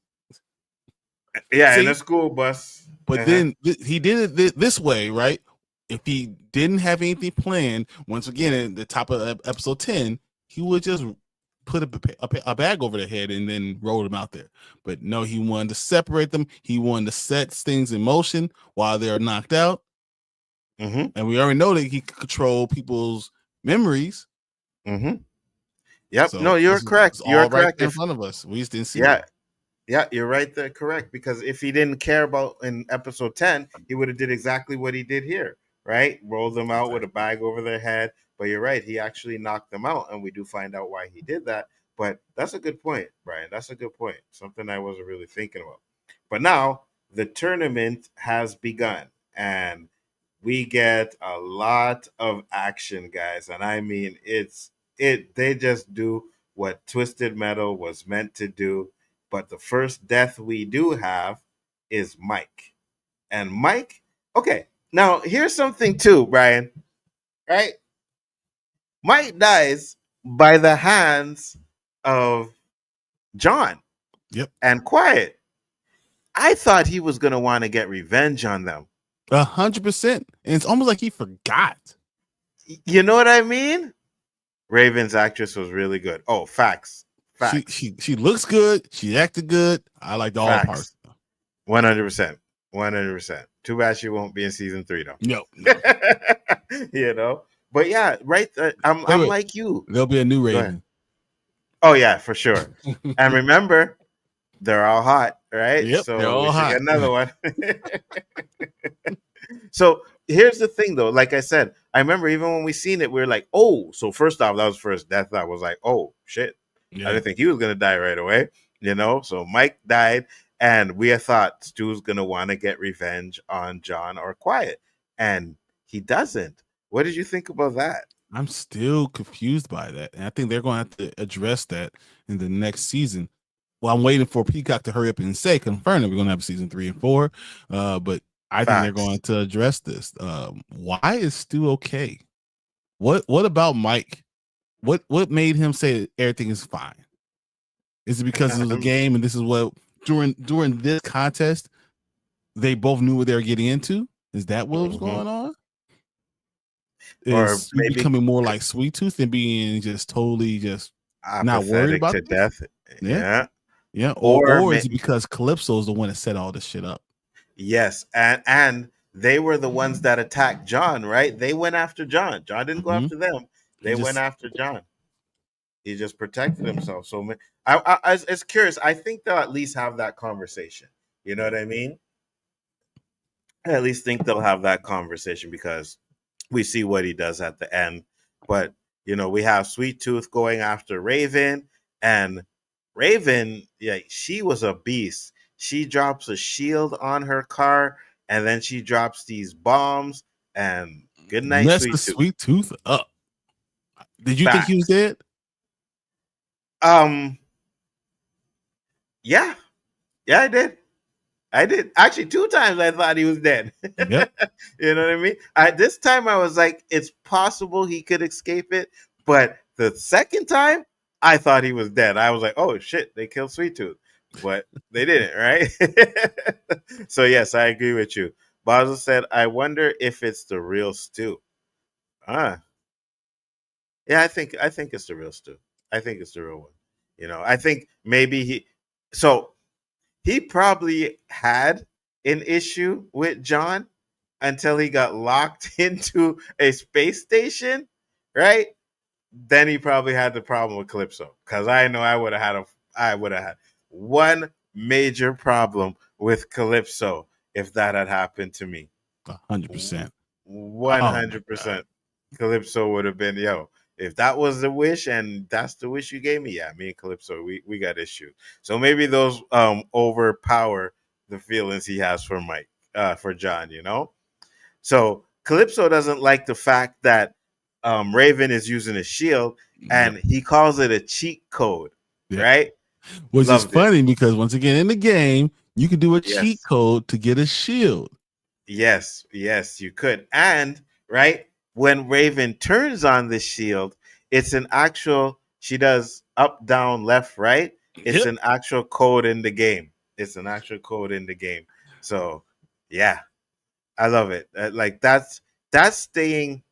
Yeah, in See, a school bus. but Uh-huh. then he did it this way, right? If he didn't have anything planned, once again at the top of episode 10, he would just put a bag over their head and then roll them out there. But no, he wanted to separate them. He wanted to set things in motion while they're knocked out. Mm-hmm. And we already know that he could control people's memories. Mm-hmm. Yep. So No, you're correct. it's You're all right correct. there in front of us. We just didn't see Yeah, it. yeah, you're right there, correct. Because if he didn't care about in episode 10, he would have did exactly what he did here, right? Rolled them out with a bag over their head. But you're right, he actually knocked them out, and we do find out why he did that. But that's a good point, Brian. That's a good point. Something I wasn't really thinking about. But now the tournament has begun, and we get a lot of action, guys. And I mean, they just do what Twisted Metal was meant to do. But the first death we do have is Mike. And Mike, okay, now here's something too, Brian, right? Mike dies by the hands of John. Yep. And Quiet. I thought he was going to want to get revenge on them. 100%. And it's almost like he forgot. You know what I mean? Raven's actress was really good. Oh, facts. She looks good. She acted good. I liked all parts. 100%. 100%. Too bad she won't be in season 3 though. No. You know? But yeah, right. I'm like you. There'll be a new Raven. Oh yeah, for sure. And remember, they're all hot, right? Yep, so they're all we should hot. get another one. So here's the thing, though. Like I said, I remember even when we seen it, we were like, "Oh!" So first off, that was first death. I was like, "Oh shit!" Yeah. I didn't think he was gonna die right away. You know, so Mike died, and we had thought Stu's gonna want to get revenge on John or Quiet, and he doesn't. What did you think about that? I'm still confused by that. And I think they're going to have to address that in the next season. Well, I'm waiting for Peacock to hurry up and confirm that we're going to have season 3 and 4. But I think they're going to address this. Why is Stu okay? What about Mike? What made him say that everything is fine? Is it because of the game and this is what during this contest they both knew what they were getting into? Is that what was going on? Is maybe becoming more like Sweet Tooth and being just totally just not worried about to death? Yeah. Or is it because Calypso is the one that set all this shit up? Yes, and they were the ones that attacked John, right? They went after John. John didn't go after them. They went after John. He just protected himself. So I was curious. I think they'll at least have that conversation. You know what I mean? I at least think they'll have that conversation because we see what he does at the end. But, you know, we have Sweet Tooth going after Raven, and Raven, yeah, she was a beast. She drops a shield on her car, and then she drops these bombs, and good night, Messed the Sweet Tooth up. Did you think he was dead? Yeah, I did. Actually 2 times I thought he was dead. Yep. You know what I mean? This time I was like, it's possible he could escape it, but the second time I thought he was dead. I was like, oh shit, they killed Sweet Tooth, but they didn't, right? So yes, I agree with you. Basel said, I wonder if it's the real Stu. Yeah, I think it's the real Stu. I think it's the real one. You know, I think maybe he probably had an issue with John until he got locked into a space station, right? Then he probably had the problem with Calypso, because I know I would have had one major problem with Calypso if that had happened to me. 100%. 100%. Calypso would have been, if that was the wish and that's the wish you gave me, yeah, me and Calypso, we got issues. So maybe those overpower the feelings he has for Mike, for John, you know? So Calypso doesn't like the fact that Raven is using a shield, and he calls it a cheat code, right? Which is funny because once again in the game, you can do a cheat code to get a shield. Yes, you could. And right, when Raven turns on the shield, it's an actual, she does up, down, left, right. It's an actual code in the game. It's an actual code in the game. So yeah, I love it. Like that's staying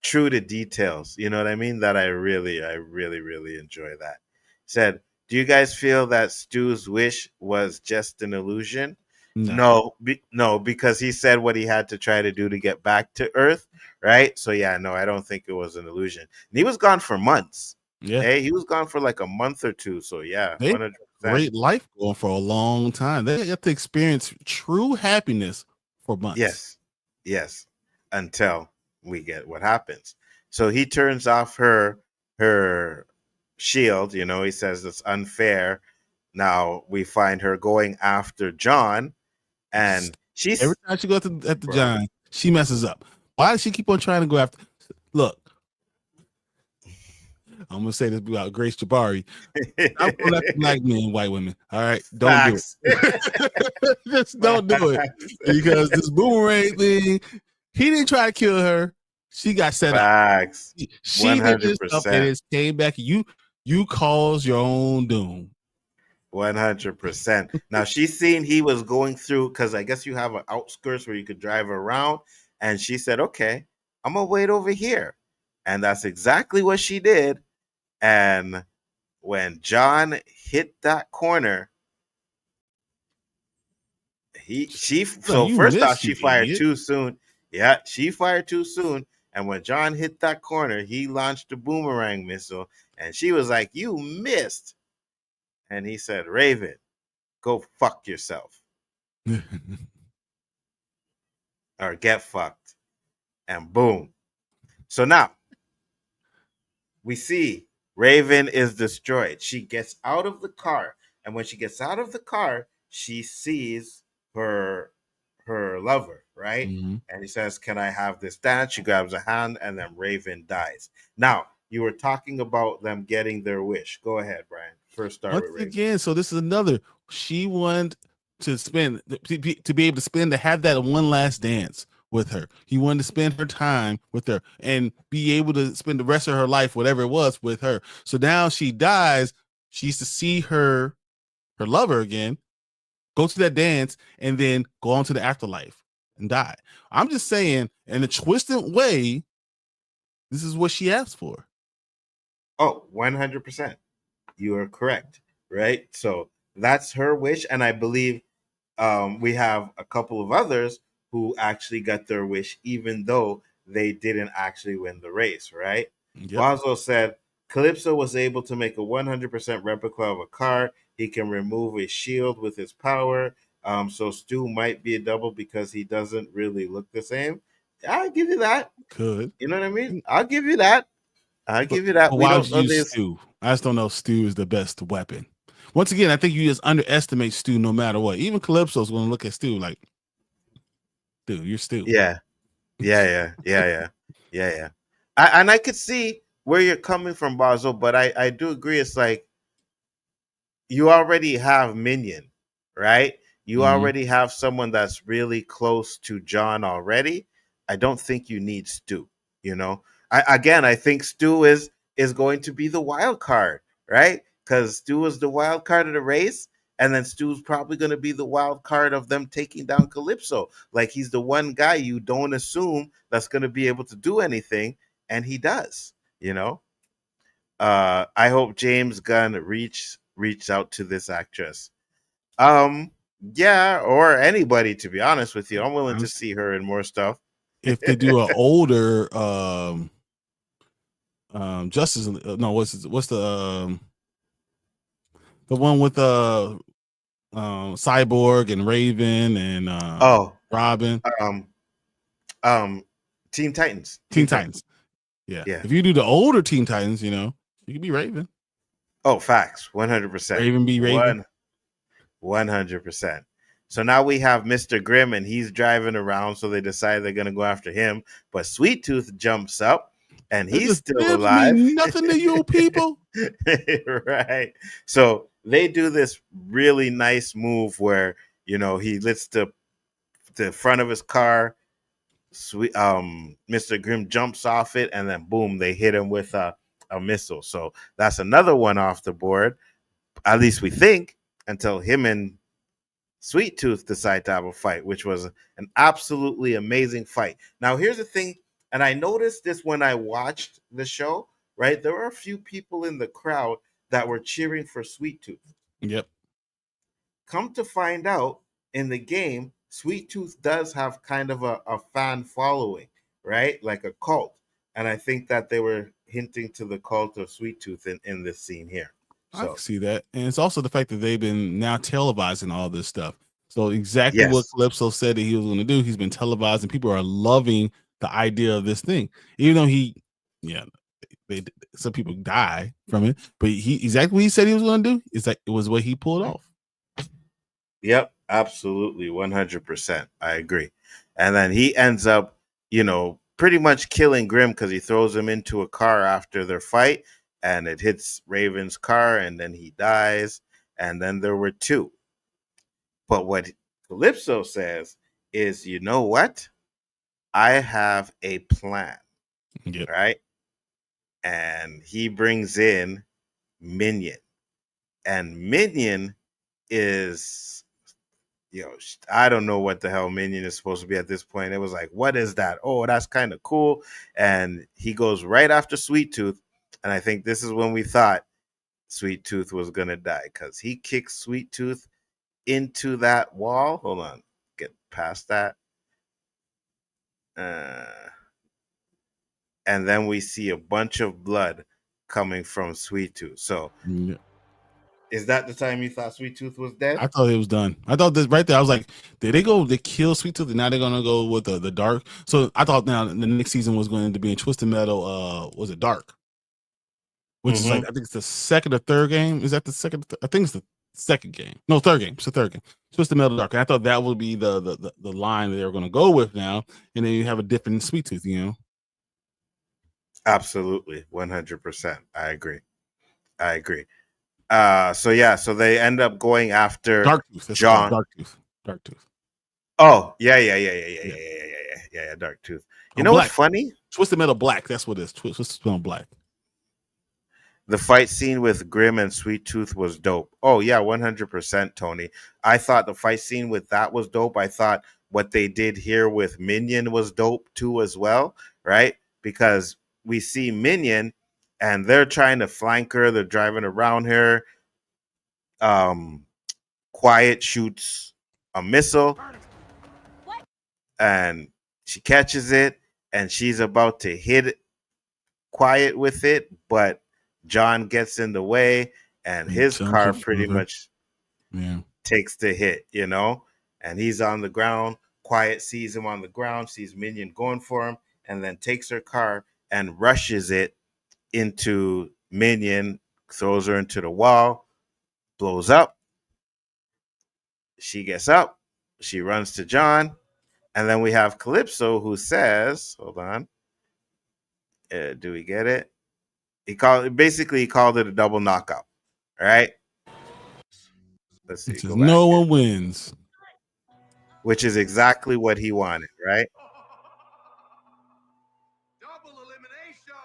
true to details. You know what I mean? That I really, really enjoy that. Said, do you guys feel that Stu's wish was just an illusion? No. No, because he said what he had to try to do to get back to Earth, right? So yeah, no, I don't think it was an illusion. And he was gone for months. Yeah. Hey, he was gone for like a month or two. So yeah, They 100%. great life going for a long time. They have to experience true happiness for months. Yes, until we get what happens. So he turns off her shield. You know, he says it's unfair. Now we find her going after John, and she's Every time she goes at the Bro. John, she messes up. Why does she keep on trying to go after? Look, I'm gonna say this about Grace Jabari. I'm going after black men, white women. All right, don't do it. Just don't do it because this boomerang thing. He didn't try to kill her. She got set Facts. up. She did this stuff and 100%. it came back. You caused your own doom. 100%. Now she's seen he was going through because I guess you have an outskirts where you could drive around, and she said, "Okay, I'm gonna wait over here," and that's exactly what she did. And when John hit that corner, so you first off missed, she you fired idiot. too soon. Yeah, she fired too soon. And when John hit that corner, he launched a boomerang missile, and she was like, "You missed." And he said, "Raven, go fuck yourself or get fucked." And boom. So now we see Raven is destroyed. She gets out of the car, and when she gets out of the car, she sees her lover, right? Mhm. And he says, "Can I have this dance?" She grabs a hand, and then Raven dies. Now, you were talking about them getting their wish. Go ahead, Brian. First start Once with Raven. again, so this is another. She wanted to spend to be able to spend to have that one last dance with her. He wanted to spend her time with her and be able to spend the rest of her life, whatever it was, with her. So now she dies. She used to see her lover again, go to that dance, and then go on to the afterlife and die. I'm just saying, in a twisted way, this is what she asked for. Oh, 100%. You are correct, right? So that's her wish, and I believe we have a couple of others who actually got their wish, even though they didn't actually win the race, right? Yep. Boswell said Calypso was able to make a 100% replica of a car. He can remove a shield with his power. So Stu might be a double because he doesn't really look the same. I'll give you that. Could. You know what I mean? I'll give you that. I'll give you that. But We why don't would you know use this. Stu? I just don't know if Stu is the best weapon. Once again, I think you just underestimate Stu no matter what. Even Calypso's going to look at Stu like, dude, you're Stu. Yeah. And I could see where you're coming from, Basil, but I do agree. It's like you already have Minion, right? You Mhm. already have someone that's really close to John already. I don't think you need Stu. You know, I think Stu is going to be the wild card, right? Because Stu was the wild card of the race, and then Stu's probably going to be the wild card of them taking down Calypso. Like he's the one guy you don't assume that's going to be able to do anything, and he does. You know, I hope James Gunn reached out to this actress. Yeah, or anybody, to be honest with you. I'm willing to see her in more stuff. If they do an older Justice, no, what's the one with Cyborg and Raven and Robin, Teen Titans. Teen Titans. Yeah. If you do the older Teen Titans, you know, you could be Raven. Oh, facts. 100%. Raven be Raven. 100%. So now we have Mr. Grimm, and he's driving around, so they decide they're going to go after him. But Sweet Tooth jumps up, and he's still alive. Nothing to you people. Right. So they do this really nice move where, you know, he lifts the front of his car. Mr. Grimm jumps off it, and then boom, they hit him with a missile. So that's another one off the board. At least we think, until him and Sweet Tooth decide to have a fight, which was an absolutely amazing fight. Now, here's the thing, and I noticed this when I watched the show, right? There were a few people in the crowd that were cheering for Sweet Tooth. Yep. Come to find out, in the game, Sweet Tooth does have kind of a fan following, right? Like a cult. And I think that they were hinting to the cult of Sweet Tooth in this scene here. I can see that. And it's also the fact that they've been now televising all this stuff. So exactly Yes. what Calypso said that he was going to do, he's been televising. People are loving the idea of this thing. Even though some people die from it, but he exactly what he said he was going to do is like it was what he pulled off. Yep, absolutely, 100%. I agree. And then he ends up, pretty much killing Grim because he throws him into a car after their fight, and it hits Raven's car, and then he dies. And then there were two. But what Calypso says is, you know what? I have a plan. Yep. Right? And he brings in Minion. And Minion is, I don't know what the hell Minion is supposed to be at this point. It was like, what is that? Oh, that's kind of cool. And he goes right after Sweet Tooth. And I think this is when we thought Sweet Tooth was going to die because he kicks Sweet Tooth into that wall. Hold on. Get past that. And then we see a bunch of blood coming from Sweet Tooth. So, is that the time you thought Sweet Tooth was dead? I thought it was done. I thought this right there. I was like, did they kill Sweet Tooth and now they're gonna go with the dark? So I thought now the next season was going to be in Twisted Metal. Was it Dark? Which is like I think it's the second or third game. Is that the second? I think it's the second game. No, third game. It's the third game. Twisted Metal Dark. And I thought that would be the line that they were going to go with now, and then you have a different Sweet Tooth. Absolutely, 100%. I agree. So they end up going after Dark Tooth. John. Dark Tooth. Oh, yeah, Dark Tooth. You know Black. what's funny? Twisted Metal Black. That's what it is. Twisted Metal Black. The fight scene with Grim and Sweet Tooth was dope. Oh, yeah, 100%, Tony. I thought the fight scene with that was dope. I thought what they did here with Minion was dope, too, as well, right? Because we see Minion, and they're trying to flank her. They're driving around her. Quiet shoots a missile, and she catches it, and she's about to hit Quiet with it, but John gets in the way, and his car pretty much takes the hit, and he's on the ground. Quiet sees him on the ground, sees Minion going for him, and then takes her car and rushes it into Minion, throws her into the wall, blows up. She gets up, she runs to John, and then we have Calypso who says, hold on, do we get it? He called it a double knockout. All right. Let's see. No one wins. Which is exactly what he wanted, right? Double elimination.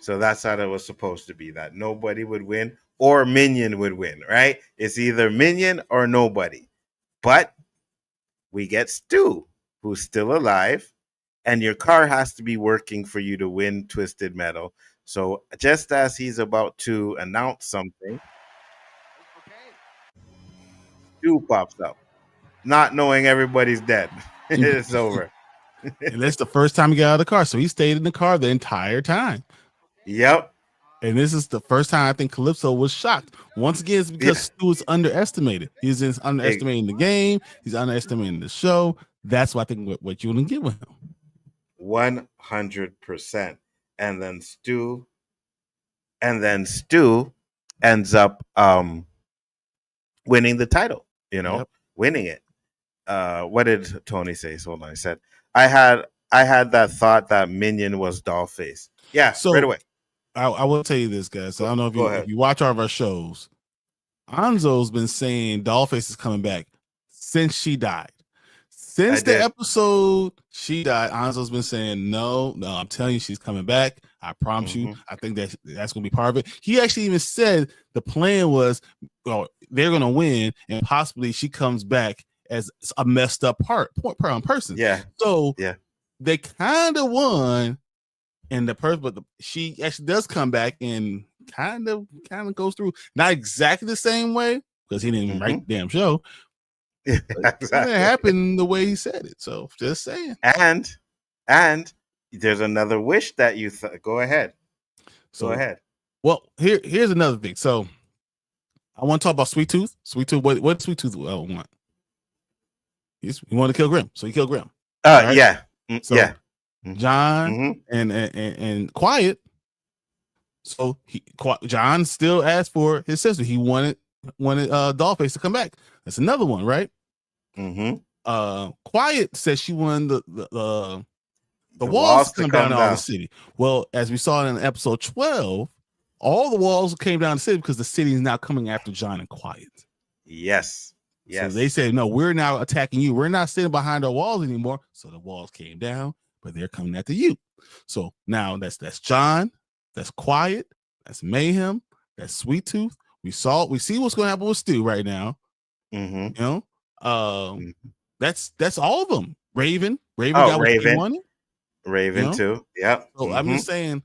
So that's how it was supposed to be, that nobody would win or Minion would win, right? It's either Minion or nobody. But we get Stu, who's still alive. And your car has to be working for you to win Twisted Metal. So just as he's about to announce something, Stu pops up, not knowing everybody's dead. It's over. And that's the first time he got out of the car. So he stayed in the car the entire time. Yep. And this is the first time I think Calypso was shocked. Once again, it's because Stu was underestimated. He's just underestimating the game. He's underestimating the show. That's what I think what you're going to get with him. 100%. And then Stu ends up winning the title, winning it. What did Tony say? So hold on. I said I had that thought that Minion was Dollface. Yeah, so right away. I will tell you this, guys. So I don't know if you watch all of our shows. Nzo's been saying Dollface is coming back since she died. Since the episode she died, Anzo's been saying, no, I'm telling you, she's coming back. I promise you. I think that's going to be part of it. He actually even said the plan was, well, they're going to win, and possibly she comes back as a messed up person. Yeah. So yeah, they kind of won, and she actually does come back and kind of goes through, not exactly the same way because he didn't even write the damn show. exactly. It happened the way he said it. So just saying. And there's another wish that you go ahead. So go ahead. Well, here's another thing. So I want to talk about Sweet Tooth. Sweet Tooth, what Sweet Tooth want? He wanted to kill Grimm, so he killed Grimm. Right? Yeah. So yeah. John and Quiet. So John still asked for his sister. He wanted Dollface to come back. That's another one, right? Quiet said she wanted the walls to come down in all the city. Well, as we saw in episode 12, all the walls came down the city because the city is now coming after John and Quiet. Yes. So they said, no, we're now attacking you. We're not sitting behind our walls anymore. So the walls came down, but they're coming after you. So now that's John, that's Quiet, that's Mayhem, that's Sweet Tooth. We see what's going to happen with Stu right now. You know, that's all of them. Raven got what he wanted. Raven too. Yeah. So I'm just saying,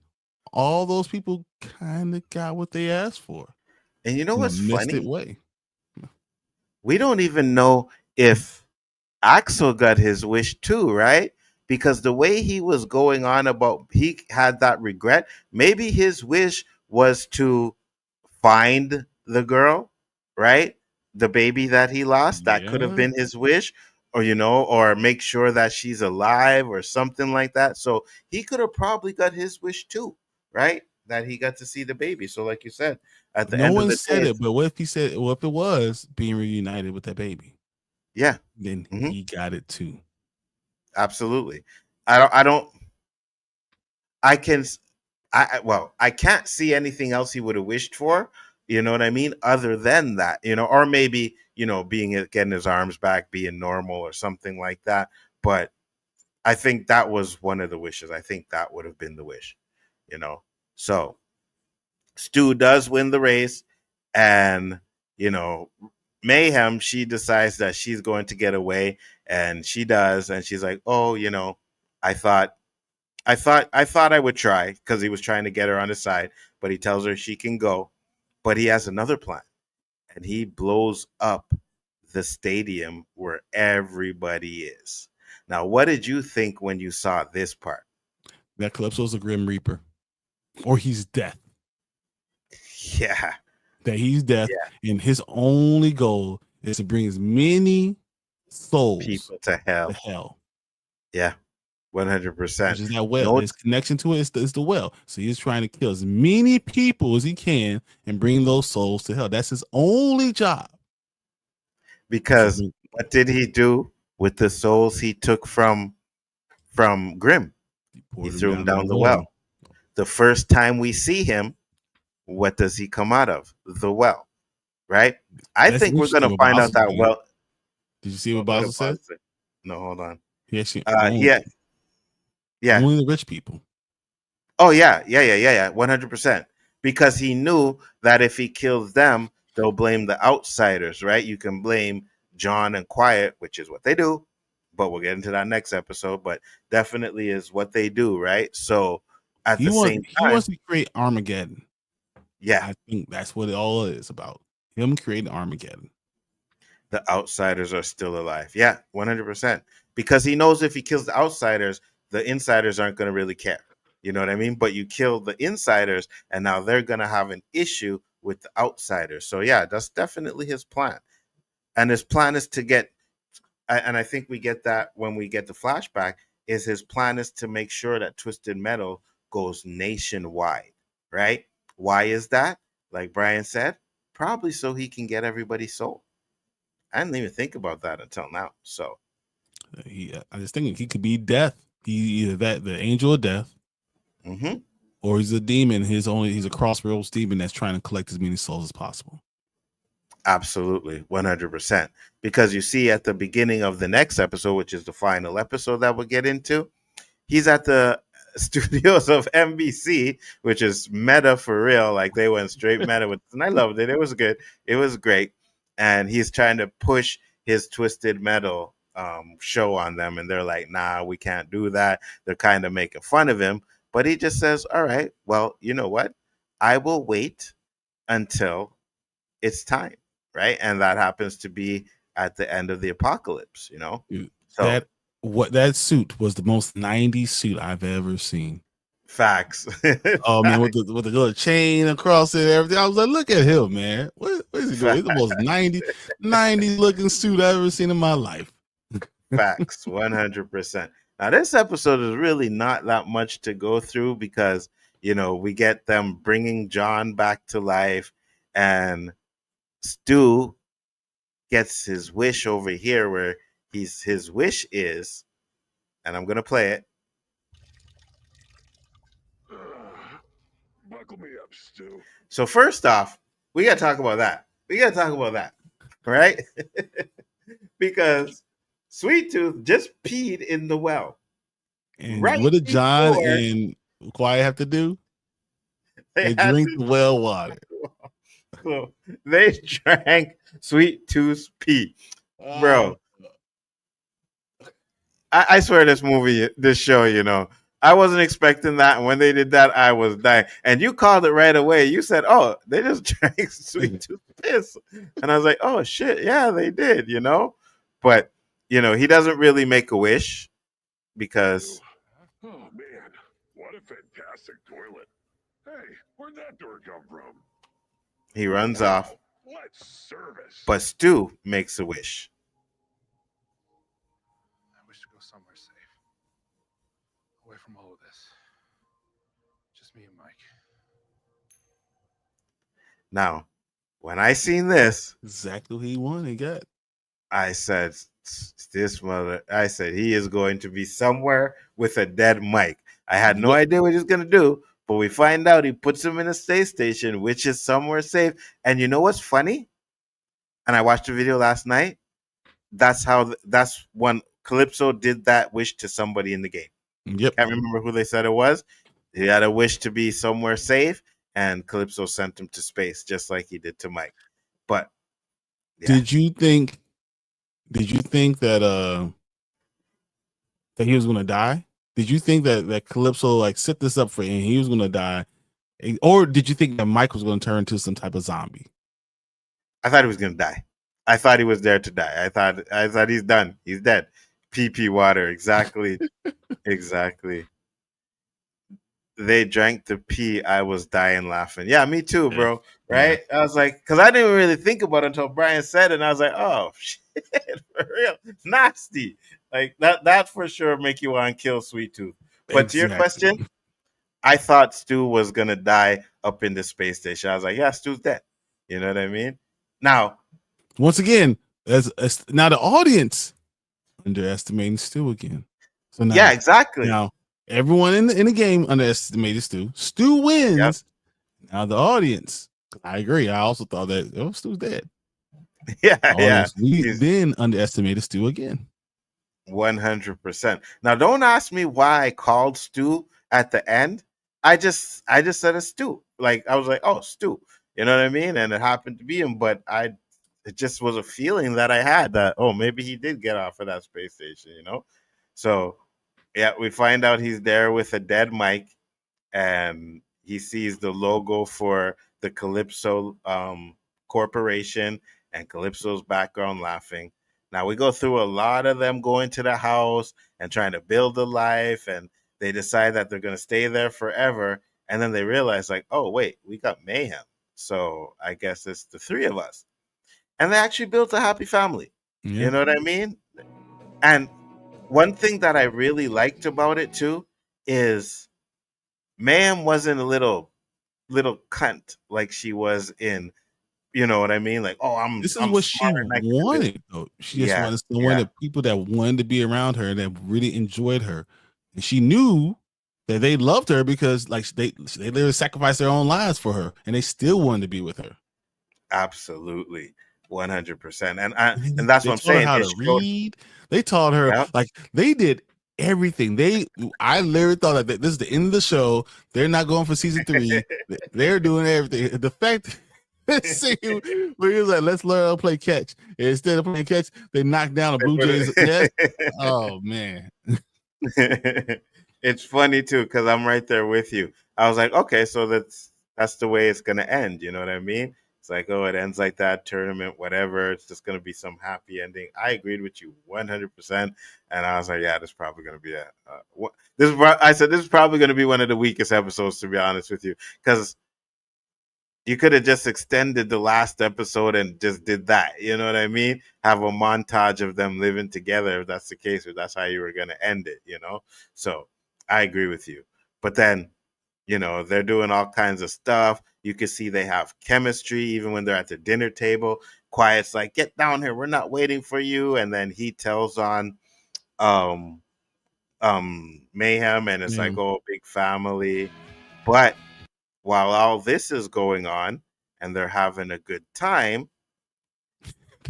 all those people kind of got what they asked for. And you know what's funny? Way. We don't even know if Axel got his wish too, right? Because the way he was going on about he had that regret, maybe his wish was to find the girl, right? The baby that he lost. That could have been his wish, or or make sure that she's alive or something like that. So he could have probably got his wish too, right? That he got to see the baby. So like you said, at the end of the day, no one said it, but what if he said, well, if it was being reunited with that baby? Yeah. Then he got it too. Absolutely. I can't see anything else he would have wished for, you know what I mean, other than that, or maybe, getting his arms back, being normal or something like that. But I think that was one of the wishes. I think that would have been the wish, So Stu does win the race, and, Mayhem, she decides that she's going to get away, and she does, and she's like, oh, I thought I would try, because he was trying to get her on his side, but he tells her she can go. But he has another plan, and he blows up the stadium where everybody is. Now, what did you think when you saw this part? That Calypso's a Grim Reaper, or he's death. Yeah. That he's death, and his only goal is to bring as many people to hell. Yeah. 100%. Which is that well. His connection to it is the well. So he's trying to kill as many people as he can and bring those souls to hell. That's his only job. Because what did he do with the souls he took from Grimm? He threw them down the well. The first time we see him, what does he come out of? The well, right? I think we're going to find out that well. Did you see what Basil said? No, hold on. Yeah. Only the rich people. Oh, yeah. 100%. Because he knew that if he kills them, they'll blame the outsiders, right? You can blame John and Quiet, which is what they do, but we'll get into that next episode, but definitely is what they do, right? So at the same time, he wants to create Armageddon. Yeah. I think that's what it all is about. Him creating Armageddon. The outsiders are still alive. Yeah, 100%. Because he knows if he kills the outsiders, the insiders aren't going to really care. You know what I mean? But you kill the insiders, and now they're going to have an issue with the outsiders. So, yeah, that's definitely his plan. And his plan is to get, and I think we get that when we get the flashback, is his plan is to make sure that Twisted Metal goes nationwide, right? Why is that? Like Brian said, probably so he can get everybody sold. I didn't even think about that until now. So I just think he could be death. He either the angel of death, or he's a demon. He's a crossroads demon that's trying to collect as many souls as possible. Absolutely, 100%. Because you see at the beginning of the next episode, which is the final episode that we'll get into, he's at the studios of NBC, which is meta for real. Like they went straight meta with, and I loved it. It was good. It was great. And he's trying to push his Twisted Metal show on them, and they're like, "Nah, we can't do that." They're kind of making fun of him, but he just says, "All right, well, you know what? I will wait until it's time." Right, and that happens to be at the end of the apocalypse. Dude, So that suit was the most 90s suit I've ever seen. facts. Oh man, with the little chain across it and everything. I was like, look at him, man. What is he doing? He's the most 90 looking suit I've ever seen in my life. Facts, 100%. Now, this episode is really not that much to go through because, we get them bringing John back to life, and Stu gets his wish over here where his wish is, and I'm going to play it. Buckle me up, Stu. So first off, we got to talk about that. Right? Because Sweet Tooth just peed in the well. And Right what did John before- and Quiet have to do? They had drink to- the well water. So they drank Sweet Tooth's pee. Bro. I swear this show, I wasn't expecting that. And when they did that, I was dying. And you called it right away. You said, "Oh, they just drank Sweet Tooth piss." And I was like, "Oh, shit. Yeah, they did, But, he doesn't really make a wish because. Oh, man. What a fantastic toilet. Hey, where'd that door come from? He runs off. What service? But Stu makes a wish. I wish to go somewhere safe. Away from all of this. Just me and Mike. Now, when I seen this, Exactly what he wanted. Got. I said, I said, he is going to be somewhere with a dead Mike. I had no idea what he was going to do, but we find out he puts him in a space station, which is somewhere safe. And you know what's funny? And I watched the video last night. That's when Calypso did that wish to somebody in the game. Yep. Can't remember who they said it was. He had a wish to be somewhere safe, and Calypso sent him to space, just like he did to Mike. But yeah. Did you think that that he was gonna die? Did you think that Calypso like set this up for him? He was gonna die, or did you think that Mike was gonna turn into some type of zombie? I thought he was gonna die. I thought he was there to die. I thought he's done. He's dead. PP water. Exactly. Exactly. They drank the pee. I was dying laughing. Yeah, me too, bro. Right? I was like, because I didn't really think about it until Brian said it, and I was like, oh shit, for real, nasty. Like that for sure make you want to kill Sweet Tooth. But to your question, I thought Stu was gonna die up in the space station. I was like, yeah, Stu's dead. You know what I mean? Now, once again, as now the audience underestimating Stu again. So now, yeah, exactly. Now everyone in the game underestimated Stu. Stu wins. Yep. Now the audience. I agree. I also thought that Stu's dead. Yeah, yeah. We then underestimated Stu again. 100%. Now, don't ask me why I called Stu at the end. I just said a Stu. Like I was like, oh, Stu. You know what I mean? And it happened to be him, but it just was a feeling that I had that, oh, maybe he did get off of that space station, So yeah, we find out he's there with a dead Mike, and he sees the logo for the Calypso corporation, and Calypso's background laughing. Now we go through a lot of them going to the house and trying to build a life, and they decide that they're going to stay there forever. And then they realize like, oh, wait, we got mayhem. So I guess it's the three of us. And they actually built a happy family. Yeah. You know what I mean? And one thing that I really liked about it too is Mayhem wasn't a little cunt like she was in, you know what I mean? Like, oh, this is I'm what she wanted, though. She just wanted someone that people that wanted to be around her, that really enjoyed her. And she knew that they loved her because like they literally sacrificed their own lives for her, and they still wanted to be with her. Absolutely. 100%. And that's what I'm saying. How to read. They taught her like they did everything. I literally thought that this is the end of the show. They're not going for season 3. They're doing everything. The fact see where he was like, let's learn how to play catch. And instead of playing catch, they knocked down a Blue Jays nest. Oh man. It's funny too, because I'm right there with you. I was like, okay, so that's the way it's gonna end. You know what I mean? It's like, oh, it ends like that, tournament, whatever. It's just gonna be some happy ending. I agreed with you 100%, and I was like, yeah, this is probably gonna be I said this is probably gonna be one of the weakest episodes, to be honest with you, because you could have just extended the last episode and just did that. You know what I mean? Have a montage of them living together if that's the case, or that's how you were going to end it, you know? So I agree with you. But then, you know, they're doing all kinds of stuff. You can see they have chemistry even when they're at the dinner table. Quiet's like, get down here. We're not waiting for you. And then he tells on Mayhem, and it's like, oh, big family. But while all this is going on and they're having a good time,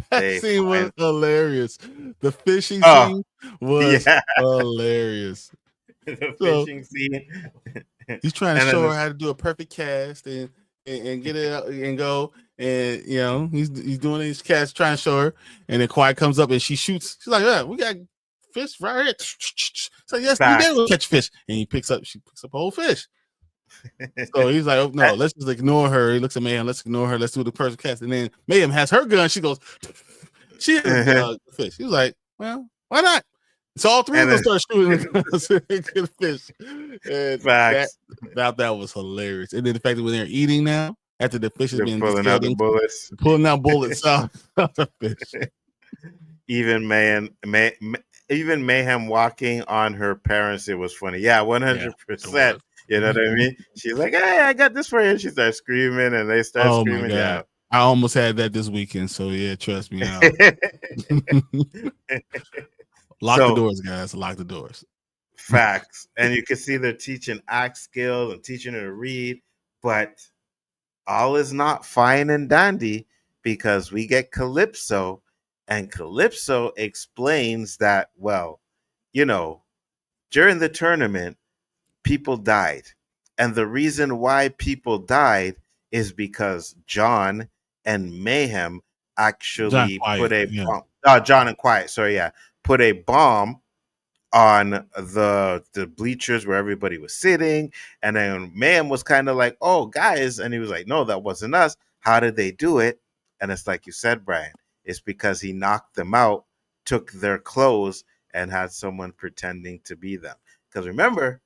that scene was hilarious. The fishing scene was hilarious. The fishing scene. He's trying to show her how to do a perfect cast and get it out and go. And you know, he's doing his cast, trying to show her, and then Quiet comes up and she shoots. She's like, yeah, we got fish right here. So yes, we did catch fish. And she picks up a whole fish. So he's like, oh no, let's just ignore her. He looks at Mayhem, let's ignore her, let's do the person cast. And then Mayhem has her gun, she goes, she has fish. He was like, well, why not? So all three of them start shooting the fish. And that was hilarious. And then the fact that when they're eating now, after the fish has been pulling out the bullets, out the fish. Even Mayhem walking on her parents, it was funny. Yeah, 100%. You know what I mean? She's like, hey, I got this for you. And she starts screaming, and they start screaming. My God. Yeah. I almost had that this weekend. So, yeah, trust me. Lock the doors, guys. Lock the doors. Facts. And you can see they're teaching act skills and teaching her to read. But all is not fine and dandy, because we get Calypso. And Calypso explains that, well, you know, during the tournament, people died. And the reason why people died is because John and Mayhem actually put a bomb. John and Quiet, put a bomb on the bleachers where everybody was sitting. And then Mayhem was kind of like, oh, guys. And he was like, no, that wasn't us. How did they do it? And it's like you said, Brian, it's because he knocked them out, took their clothes, and had someone pretending to be them. Because remember,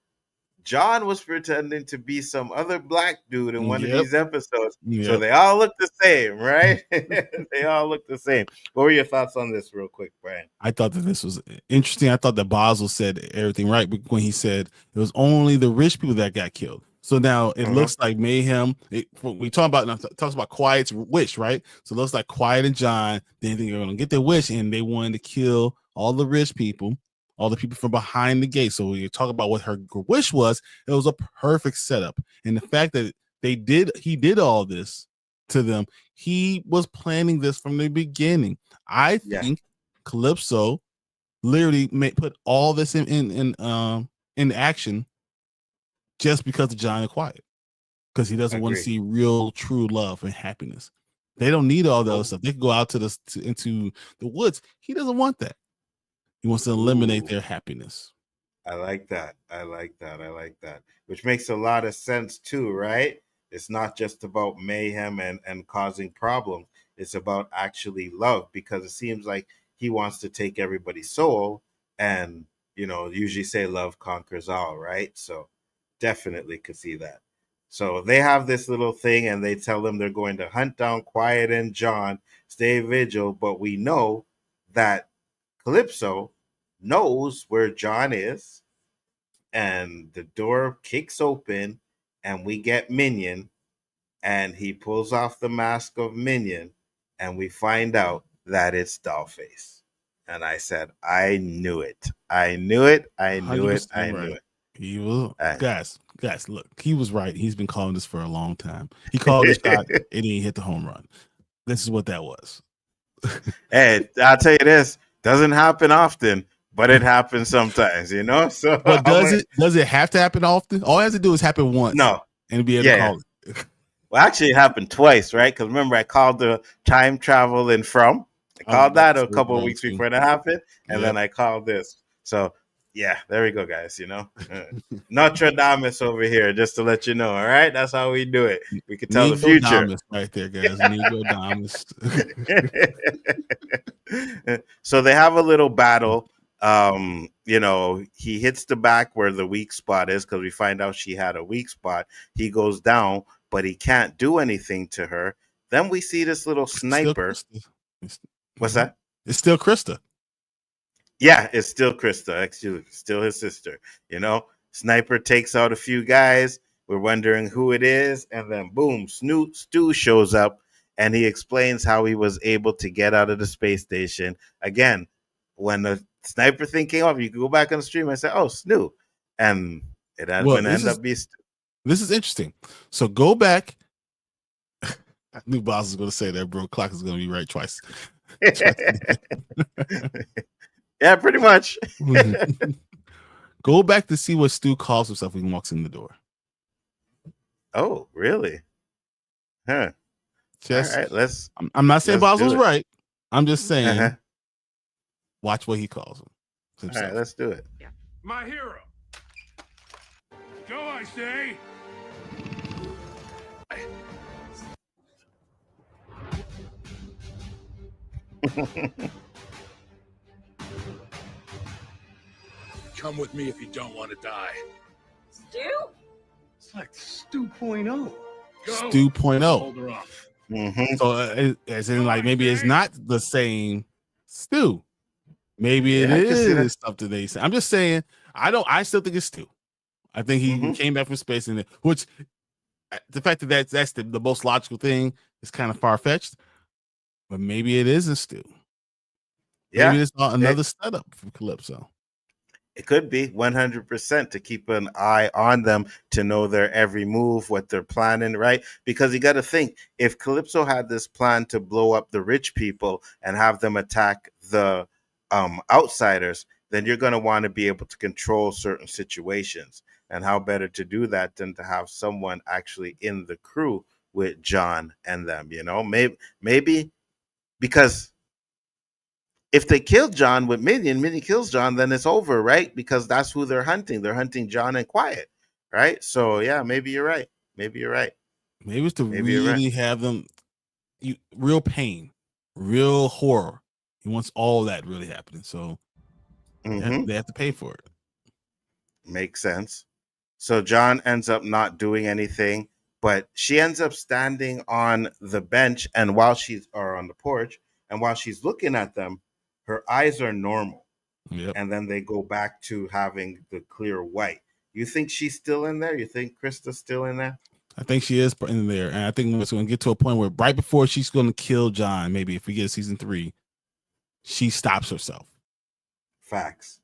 John was pretending to be some other black dude in one of these episodes. So they all look the same, right? They all look the same. What were your thoughts on this real quick, Brian? I thought that this was interesting. I thought that Basel said everything right when he said it was only the rich people that got killed. So now it looks like Mayhem. We talks about Quiet's wish, right? So it looks like Quiet and John, they think they're going to get their wish, and they wanted to kill all the rich people, all the people from behind the gate. So when you talk about what her wish was, it was a perfect setup. And the fact that he did all this to them, he was planning this from the beginning. I think Calypso literally put all this in action just because of John and Quiet, because he doesn't want to see real, true love and happiness. They don't need all the other stuff. They can go out into the woods. He doesn't want that. He wants to eliminate their happiness. I like that. Which makes a lot of sense too, right? It's not just about mayhem and causing problems. It's about actually love, because it seems like he wants to take everybody's soul, and, you know, usually say love conquers all, right? So definitely could see that. So they have this little thing, and they tell them they're going to hunt down Quiet and John, stay vigil, but we know that Calypso knows where John is, and the door kicks open, and we get Minion, and he pulls off the mask of Minion, and we find out that it's Dollface. And I said, I knew it. I knew it. He was, guys, look, he was right. He's been calling this for a long time. He called the shot, and he hit the home run. This is what that was. Hey, I'll tell you this, doesn't happen often, but it happens sometimes, you know. So, But does it have to happen often? All it has to do is happen once, no, and be able to call it. Well, actually, it happened twice, right? Because remember, I called the time travel in from. I called that a couple of weeks before that happened, and then I called this. So, yeah, there we go, guys. You know, Notre Dame over here, just to let you know. All right, that's how we do it. We can tell the future. Right there, guys. Negro So they have a little battle. You know, he hits the back where the weak spot is because we find out she had a weak spot. He goes down, but he can't do anything to her. Then we see this little sniper. What's that? It's still Krista. Yeah, it's still Krista. Actually, still his sister. You know, sniper takes out a few guys. We're wondering who it is, and then boom, Stu shows up, and he explains how he was able to get out of the space station. Again, when the sniper thing came up, you can go back on the stream and say, "Oh, Stu," and it had been end up being Stu. This is interesting. So go back. I knew Boss was going to say that, bro. Clock is going to be right twice. Yeah, pretty much. Go back to see what Stu calls himself when he walks in the door. Oh, really? Huh. Just, all right, let's. I'm not saying Boss was right. I'm just saying, watch what he calls him. All right, let's do it. Yeah. My hero. Go, I say. Come with me if you don't want to die. Stu? It's like Stu 0.0. Stu 0.0. Hold her off. So as in, like, maybe it's not the same Stu. Maybe it is something they say. I'm just saying. I still think it's Stu. I think he came back from space, and which the fact that that's the most logical thing is kind of far fetched. But maybe it isn't Stu. Yeah, maybe it's another setup from Calypso. It could be 100% to keep an eye on them, to know their every move, what they're planning, right? Because you got to think, if Calypso had this plan to blow up the rich people and have them attack the outsiders, then you're going to want to be able to control certain situations. And how better to do that than to have someone actually in the crew with John and them, you know? Maybe because if they kill John with Minnie kills John, then it's over, right? Because that's who they're hunting. They're hunting John and Quiet, right? So, yeah, maybe you're right. Maybe you're right. Maybe it's to really have them real pain, real horror. He wants all that really happening. So they have to pay for it. Makes sense. So John ends up not doing anything, but she ends up standing on the bench and on the porch, and while she's looking at them, her eyes are normal. Yep. And then they go back to having the clear white. You think she's still in there? You think Krista's still in there? I think she is in there. And I think it's going to get to a point where right before she's going to kill John, maybe if we get season 3, she stops herself. Facts.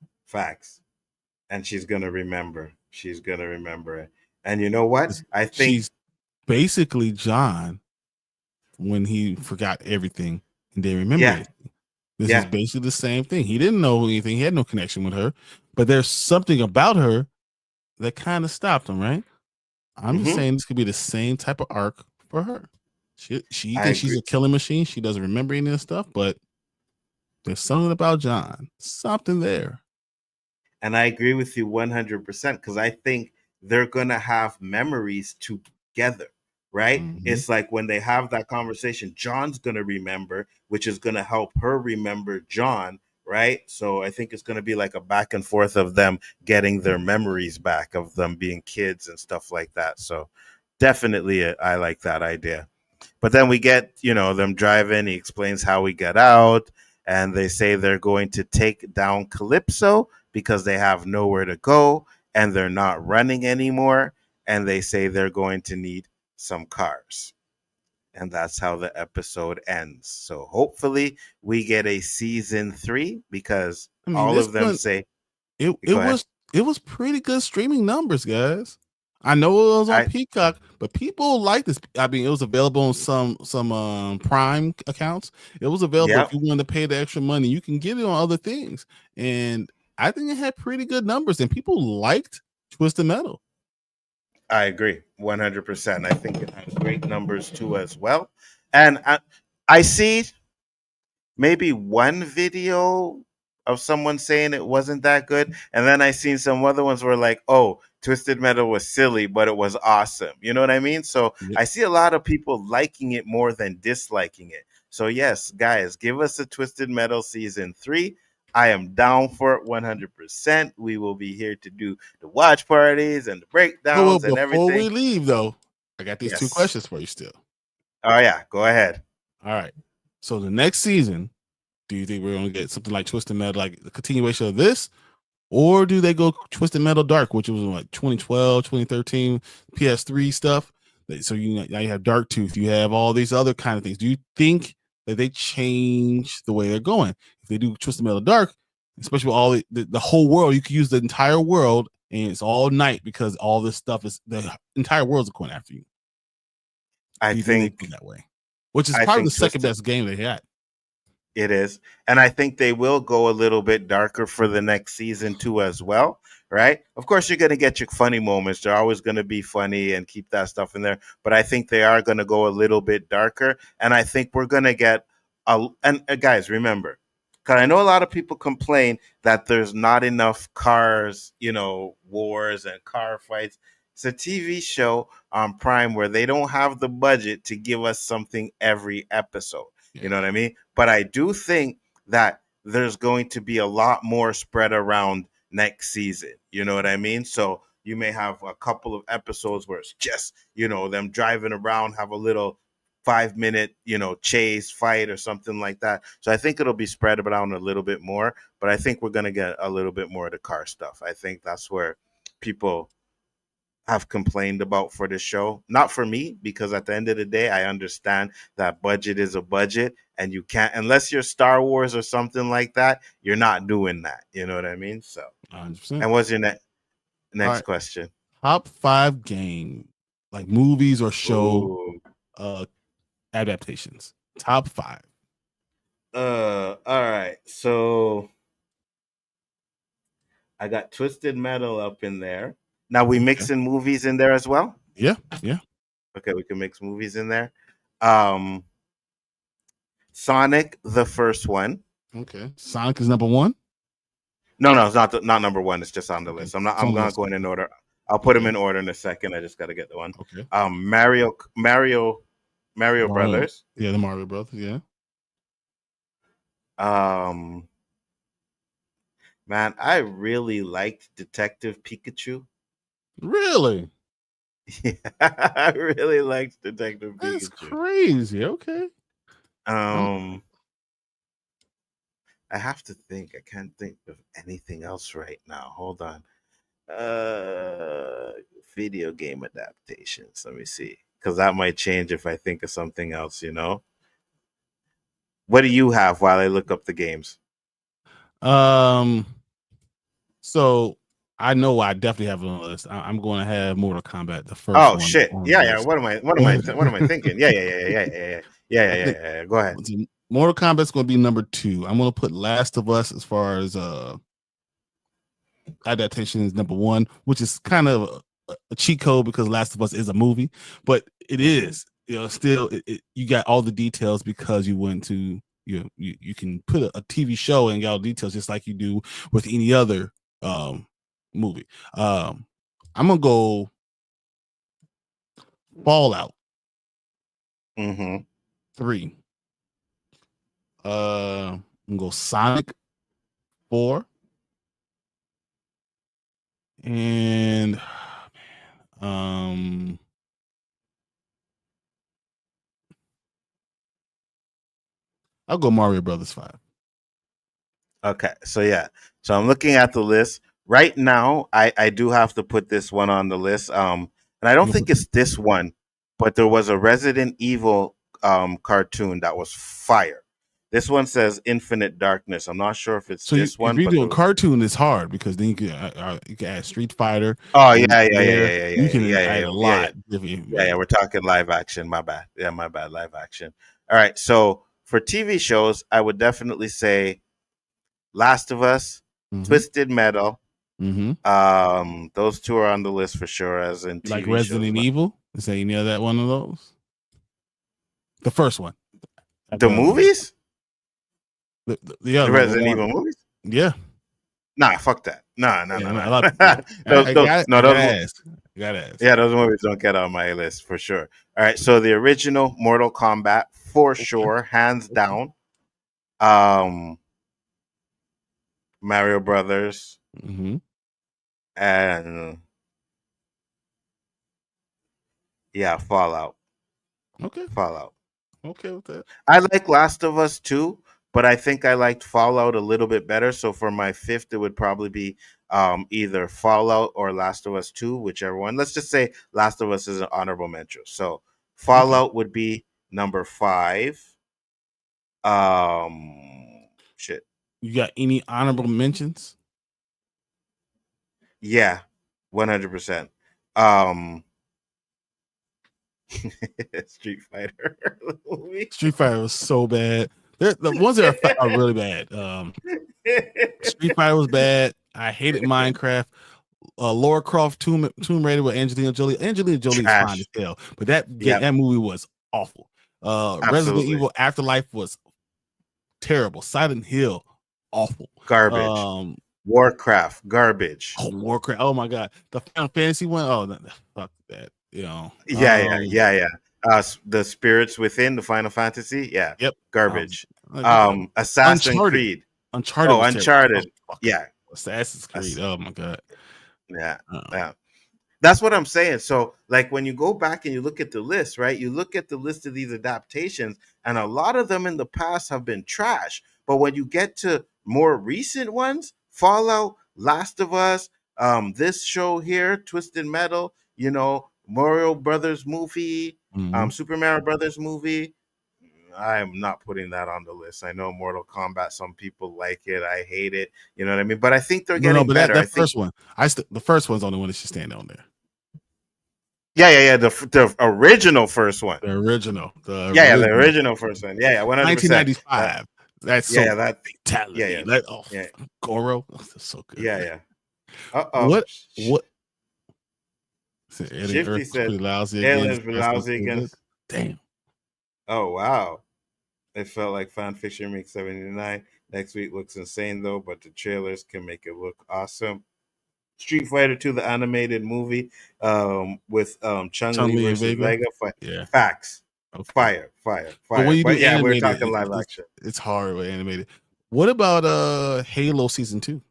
And she's going to remember. She's going to remember it. And you know what? I think she's basically John when he forgot everything and didn't remember it. This is basically the same thing. He didn't know anything. He had no connection with her, but there's something about her that kind of stopped him, right? I'm just saying this could be the same type of arc for her. She thinks she's a killing machine. She doesn't remember any of this stuff, but there's something about John, something there. And I agree with you 100% because I think they're going to have memories together, right? It's like when they have that conversation, John's going to remember, which is going to help her remember John, right? So I think it's going to be like a back and forth of them getting their memories back, of them being kids and stuff like that. So definitely I like that idea. But then we get, them driving. He explains how we get out, and they say they're going to take down Calypso because they have nowhere to go and they're not running anymore. And they say they're going to need some cars. And that's how the episode ends. So hopefully we get a season 3 because all of them say it was pretty good streaming numbers, guys. I know it was on Peacock, but people like this. I mean, it was available on some Prime accounts. It was available if you wanted to pay the extra money. You can get it on other things, and I think it had pretty good numbers, and people liked Twisted Metal. I agree 100%. I think it had great numbers too as well. And I see maybe one video of someone saying it wasn't that good, and then I seen some other ones where like, oh, Twisted Metal was silly, but it was awesome. You know what I mean? So Yep. I see a lot of people liking it more than disliking it. So yes, guys, give us a Twisted Metal season 3. I am down for it 100%. We will be here to do the watch parties and the breakdowns and Before we everything. leave, though, I got these two Yes. questions for you still. Oh yeah, go ahead. All right. So the next season, do you think we're going to get something like Twisted Metal, like the continuation of this? Or do they go Twisted Metal Dark, which was like 2012, 2013, PS3 stuff? So now you have Dark Tooth, you have all these other kind of things. Do you think that they change the way they're going? If they do Twisted Metal Dark, especially with all the whole world, you could use the entire world, and it's all night because all this stuff is the entire world's going after you. I think they do that way, which is I probably think the second Twisted- best game they had. It is. And I think they will go a little bit darker for the next season too as well, right? Of course, you're going to get your funny moments. They're always going to be funny and keep that stuff in there. But I think they are going to go a little bit darker. And I think we're going to get guys, remember, because I know a lot of people complain that there's not enough cars, wars and car fights. It's a TV show on Prime where they don't have the budget to give us something every episode. You know what I mean? But I do think that there's going to be a lot more spread around next season. You know what I mean? So you may have a couple of episodes where it's just, them driving around, have a little 5-minute, chase fight or something like that. So I think it'll be spread around a little bit more, but I think we're going to get a little bit more of the car stuff. I think that's where people have complained about for this show. Not for me, because at the end of the day, I understand that budget is a budget, and you can't, unless you're Star Wars or something like that, you're not doing that. You know what I mean? So, 100%. and what's your next right. question? Top 5 game, like movies or show adaptations. Top 5. All right. So I got Twisted Metal up in there. Now we mixing movies in there as well? Yeah. Okay, we can mix movies in there. Sonic, the first one. Okay. Sonic is number 1? No, it's not number 1. It's just on the list. I'm not going in order. I'll put them in order in a second. I just got to get the one. Okay. Mario Brothers. Yeah, the Mario Brothers. Yeah. Man, I really liked Detective Pikachu. Really? Yeah, I really liked Detective Pikachu. That's crazy. Okay. I have to think. I can't think of anything else right now. Hold on. Video game adaptations. Let me see. Because that might change if I think of something else, What do you have while I look up the games? So I know I definitely have it on the list. I'm going to have Mortal Kombat, the first Oh one. shit! Yeah. What am I thinking? Yeah. Go ahead. Mortal Kombat's going to be number 2. I'm going to put Last of Us as far as adaptation is number 1, which is kind of a cheat code because Last of Us is a movie, but it is, still you got all the details because you went to you can put a TV show and get all the details just like you do with any other movie. I'm gonna go Fallout 3. I'm gonna go Sonic 4, and I'll go Mario Brothers 5. Okay, so I'm looking at the list right now. I do have to put this one on the list. And I don't think it's this one, but there was a Resident Evil cartoon that was fire. This one says Infinite Darkness. I'm not sure if it's this one. If you do a cartoon, it's hard because then you can add Street Fighter. Oh yeah. You can add a lot. Yeah. We're talking live action. My bad. Yeah, my bad. Live action. All right. So for TV shows, I would definitely say Last of Us, Twisted Metal. Mm-hmm. Those two are on the list for sure. As in Like TV Resident shows. Evil. Is there any of that one of those? The first one. The movies? The other The Resident one. Evil movies? Yeah. Nah, fuck that. Nah. A lot of people. I gotta ask. Yeah, those movies don't get on my list for sure. All right, so the original Mortal Kombat for sure, hands down. Mario Brothers Mm-hmm. and yeah, Fallout. Okay. Fallout. Okay with that. I like Last of Us too, but I think I liked Fallout a little bit better. So for my fifth, it would probably be either Fallout or Last of Us 2, whichever one. Let's just say Last of Us is an honorable mention. So Fallout would be number 5. Shit. You got any honorable mentions? Yeah, 100%. Street Fighter movie. Street Fighter was so bad. The ones that are really bad. Street Fighter was bad. I hated Minecraft. Lara Croft Tomb Raider with Angelina Jolie. Angelina Jolie is fine as hell, but that movie was awful. Resident Evil Afterlife was terrible. Silent Hill, awful. Garbage. Warcraft, garbage. Oh, Warcraft. Oh my god. The Final Fantasy one. Oh, fuck that. You know. Yeah. The Spirits Within, the Final Fantasy. Yeah. Yep. Garbage. Assassin's Creed. Uncharted. Oh, Uncharted. Yeah. Assassin's Creed. Oh my god. Yeah. Yeah. That's what I'm saying. So, like, when you go back and you look at the list, right? You look at the list of these adaptations, and a lot of them in the past have been trash. But when you get to more recent ones, Fallout, Last of Us, this show here, Twisted Metal, Mario Brothers movie, Super Mario Brothers movie, I am not putting that on the list. I know Mortal Kombat, some people like it. I hate it. You know what I mean? But I think they're getting better. That first one, the first one's the only one that should stand on there. Yeah. The original first one. The original first one. Yeah, 100%. 1995. That's so fatality. Yeah. Goro. Oh, that's so good. Yeah. What? Shifty said Aliens were lousy against. Damn. Oh wow. It felt like fan fiction makes 79. Next week looks insane though, but the trailers can make it look awesome. Street Fighter 2, the animated movie, with Chun-Li versus Vega. Yeah. Facts. Okay. Fire. But when you do animated, we're talking live action. It's hard with animated. What about Halo Season 2?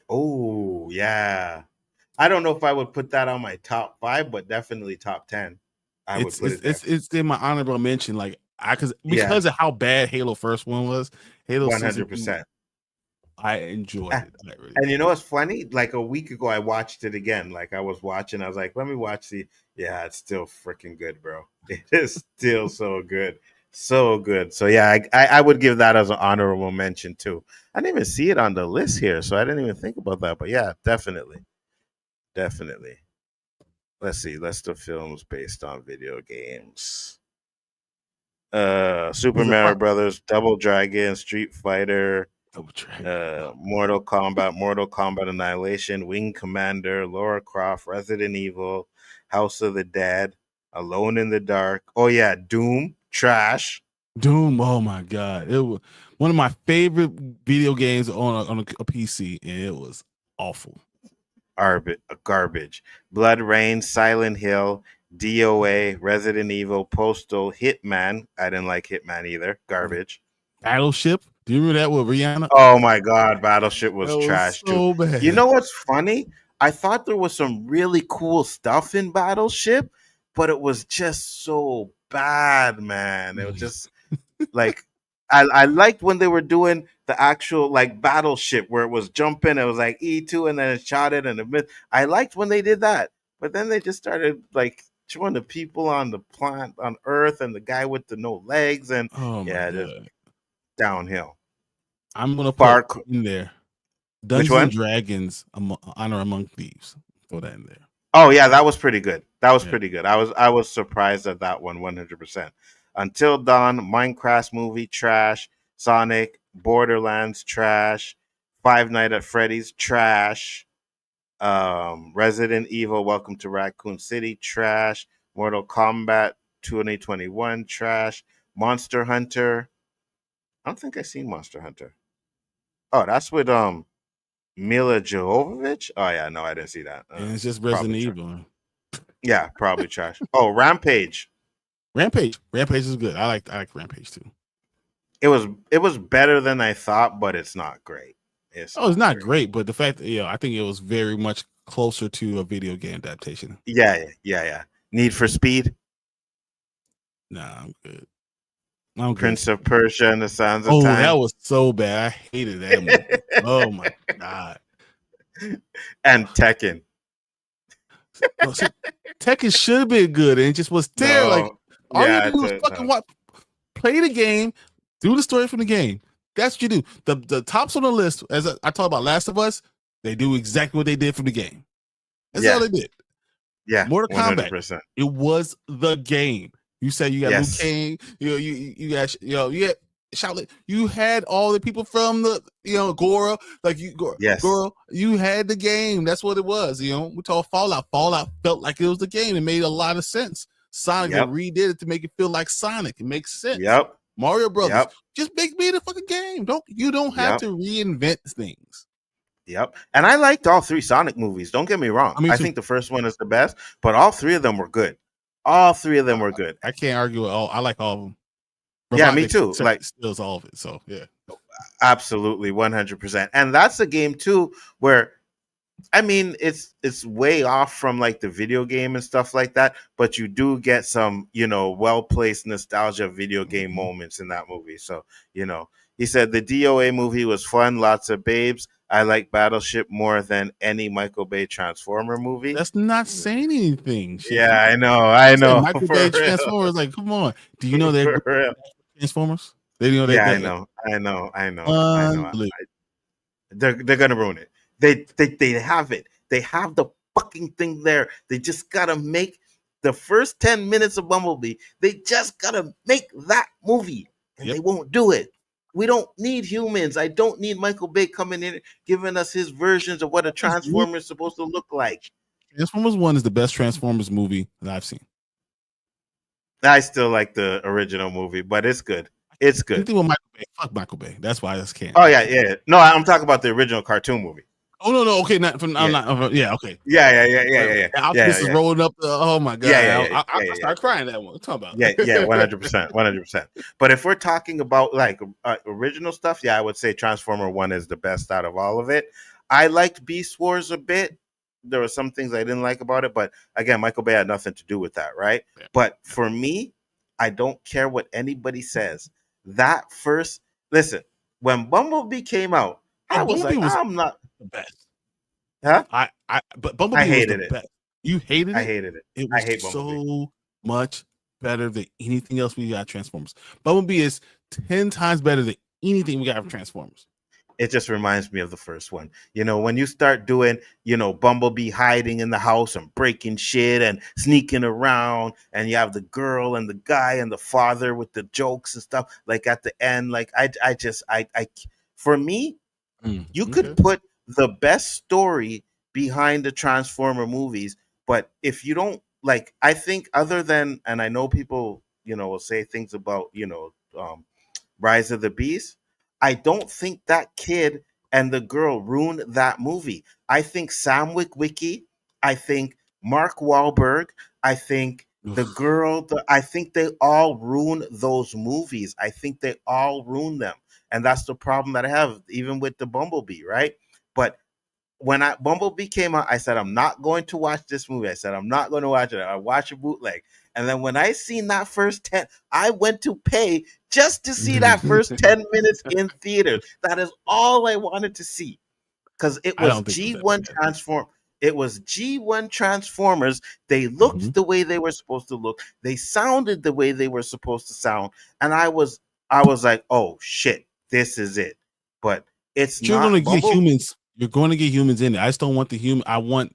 Oh, yeah. I don't know if I would put that on my top 5, but definitely top 10. It's in my honorable mention, because of how bad Halo first one was. Halo 100%. I enjoyed it. And you know what's funny? Like a week ago, I watched it again. Like I was watching, I was like, let me watch yeah, it's still freaking good, bro. It is still so good. So good. So yeah, I would give that as an honorable mention too. I didn't even see it on the list here, so I didn't even think about that. But yeah, definitely. Let's see. List of films based on video games. Super Mario Brothers, Double Dragon, Street Fighter, Mortal Kombat Annihilation, Wing Commander, Lara Croft, Resident Evil, House of the Dead, Alone in the Dark. Oh yeah, Doom, trash. Doom, oh my god, it was one of my favorite video games on a PC, and it was awful. Garbage. Blood Rain, Silent Hill, DOA, Resident Evil, Postal, Hitman. I didn't like Hitman either. Garbage. Battleship. Do you remember that with Rihanna? Oh my god, Battleship was trash so too. Bad. You know what's funny? I thought there was some really cool stuff in Battleship, but it was just so bad, man. It was just like I liked when they were doing the actual like Battleship where it was jumping, it was like E2 and then it shot it and it. I liked when they did that, but then they just started like showing the people on the planet on Earth and the guy with the no legs and just downhill. I'm gonna put in there Dungeons and Dragons Honor Among Thieves. Throw that in there. Oh yeah, that was pretty good. Pretty good. I was surprised at that one 100%. Until Dawn, Minecraft movie, trash. Sonic, Borderlands, trash. Five Nights at Freddy's, trash. Resident Evil, Welcome to Raccoon City, trash. Mortal Kombat 2021, trash. Monster Hunter. I don't think I seen Monster Hunter. Oh, that's with Mila Jovovich. Oh yeah, no, I didn't see that. And it's just Probably Resident trash. Evil. Yeah, probably trash. Oh, Rampage. Rampage is good. I like Rampage too. It was better than I thought, but it's not great. It's not great, but the fact that I think it was very much closer to a video game adaptation. Yeah. Need for Speed. Nah, I'm good. Prince of Persia and the Sands of Time. Time. That was so bad. I hated that movie. Oh my god. And Tekken. No, see, Tekken should have been good, and it just was terrible. Like all you do is fucking play the game, do the story from the game. That's what you do. The tops on the list, as I talked about Last of Us, they do exactly what they did from the game. That's all they did. Yeah, Mortal 100%. Kombat. It was the game. You said you got Liu Kang. You got Shaolin. You had all the people from the Goro. Goro. You had the game. That's what it was. We talk Fallout. Fallout felt like it was the game. It made a lot of sense. Sonic they redid it to make it feel like Sonic. It makes sense. Yep. Mario Brothers. Just make me the fucking game. You don't have to reinvent things. Yep. And I liked all three Sonic movies. Don't get me wrong. I think the first one is the best, but all three of them were good. All three of them were good. I can't argue with all. I like all of them. Yeah, me too. Like steals all of it. So yeah, absolutely, 100%. And that's a game too where, I mean, it's way off from like the video game and stuff like that, but you do get some well placed nostalgia video game moments in that movie. So he said the DOA movie was fun, lots of babes. I like Battleship more than any Michael Bay Transformer movie. That's not saying anything. Shit. Yeah, I know. Michael Bay Transformers, like, come on. Do you know they're Transformers? I know. They're gonna ruin it. They have it. They have the fucking thing there. They just gotta make the first 10 minutes of Bumblebee. They just gotta make that movie, and they won't do it. We don't need humans. I don't need Michael Bay coming in giving us his versions of what a Transformer is supposed to look like. Transformers 1 is the best Transformers movie that I've seen. I still like the original movie, but it's good. It's good. Anything with Michael Bay, fuck Michael Bay. That's why I just can't. Oh yeah. No, I'm talking about the original cartoon movie. Oh no. Okay, not from. I'm not. Yeah. Okay. Yeah. This is rolling up. Oh my god. I start crying that one. What talking about? Yeah. 100%. But if we're talking about like original stuff, I would say Transformer 1 is the best out of all of it. I liked Beast Wars a bit. There were some things I didn't like about it, but again, Michael Bay had nothing to do with that, right? Yeah. But for me, I don't care what anybody says. That first, listen, when Bumblebee came out, I was like, I'm not the best. Huh? But Bumblebee hated was the best. You hated it? I hated it. It was so much better than anything else we got Transformers. Bumblebee is 10 times better than anything we got from Transformers. It just reminds me of the first one. When you start doing, Bumblebee hiding in the house and breaking shit and sneaking around, and you have the girl and the guy and the father with the jokes and stuff, like at the end, like I for me, you could put the best story behind the Transformer movies, but if you don't like, I think other than, and I know people, will say things about, Rise of the Beast. I don't think that kid and the girl ruined that movie. I think Sam Witwicky, I think Mark Wahlberg, I think the girl, I think they all ruined those movies. I think they all ruined them. And that's the problem that I have, even with the Bumblebee, right? But when Bumblebee came out, I said, I'm not going to watch this movie. I said, I'm not going to watch it. I watch a bootleg. And then when I seen that first 10, I went to pay just to see that first 10 minutes in theaters. That is all I wanted to see. Because it was G1 Transform. It was G1 Transformers. They looked the way they were supposed to look. They sounded the way they were supposed to sound. And I was like, oh shit, this is it. But it's You're not. Going to get humans. You're going to get humans in it. I just don't want the human. I want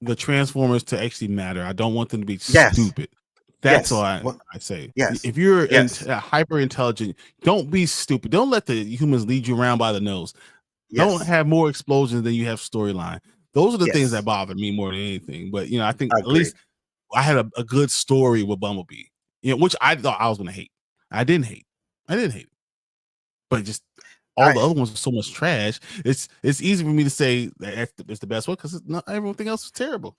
the Transformers to actually matter. I don't want them to be stupid. That's all I say. Yes. If you're hyper intelligent, don't be stupid. Don't let the humans lead you around by the nose. Don't Yes. have more explosions than you have storyline. Those are the things that Yes. bother me more than anything. But I think at Agreed. least I had a good story with Bumblebee, which I thought I was gonna hate. I didn't hate. It. But just all the other ones are so much trash. It's easy for me to say that it's the best one because not everything else is terrible.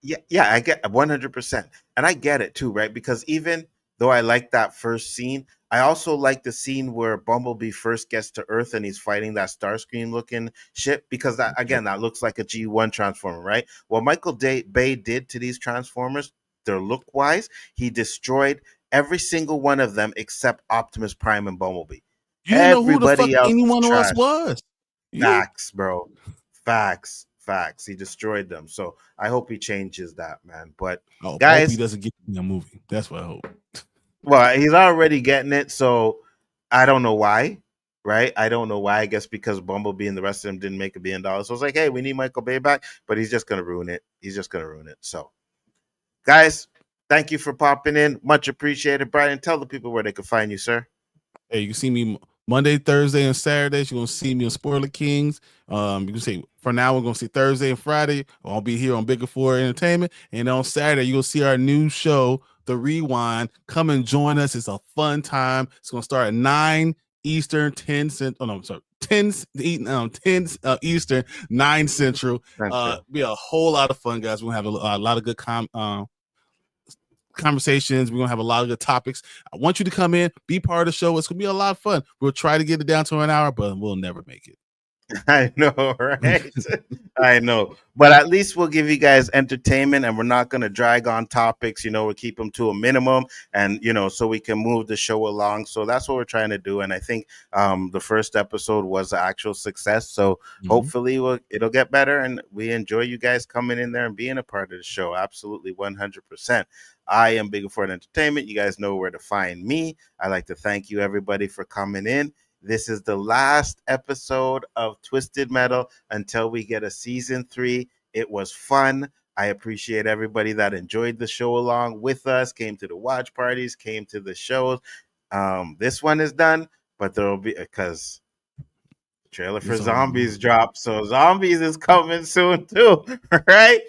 Yeah, I get 100%. And I get it too, right? Because even though I like that first scene, I also like the scene where Bumblebee first gets to Earth and he's fighting that Starscream looking ship because that again, that looks like a G1 transformer, right? What Michael Bay did to these transformers, their look wise, he destroyed every single one of them except Optimus Prime and Bumblebee. You didn't know who the fuck Everybody else was anyone else trash. was. Facts, bro. Facts. He destroyed them. So I hope he changes that, man. But I hope he guys, doesn't get in a movie. That's what I hope. well, he's already getting it. So I don't know why. Right? I don't know why. I guess because Bumblebee and the rest of them didn't make $1 billion. So it's like, hey, we need Michael Bay back, but he's just gonna ruin it. So, guys, thank you for popping in. Much appreciated. Brian, tell the people where they can find you, sir. Hey, you can see me Monday, Thursday, and Saturdays. You're gonna see me on Spoiler Kings. You can see for now we're gonna see Thursday and Friday. I'll be here on Bigger Four Entertainment, and on Saturday you'll see our new show, The Rewind. Come and join us. It's a fun time. It's gonna start at 9 Eastern, 10 Cent. Oh no, I'm sorry. 10 Eastern, 9 Central. Be a whole lot of fun, guys. We're gonna have a lot of good conversations. We're gonna have a lot of good topics. I want you to come in, be part of the show. It's gonna be a lot of fun. We'll try to get it down to an hour, but we'll never make it. I know, right? I know. But at least we'll give you guys entertainment and we're not going to drag on topics. We'll keep them to a minimum and, so we can move the show along. So that's what we're trying to do. And I think the first episode was an actual success. So hopefully it'll get better. And we enjoy you guys coming in there and being a part of the show. Absolutely 100%. I am Bigger for Entertainment. You guys know where to find me. I'd like to thank you, everybody, for coming in. This is the last episode of Twisted Metal until we get a season 3. It was fun. I appreciate everybody that enjoyed the show along with us, came to the watch parties, came to the shows. This one is done, but there will be because the trailer for Zombies dropped. So Zombies is coming soon too, right?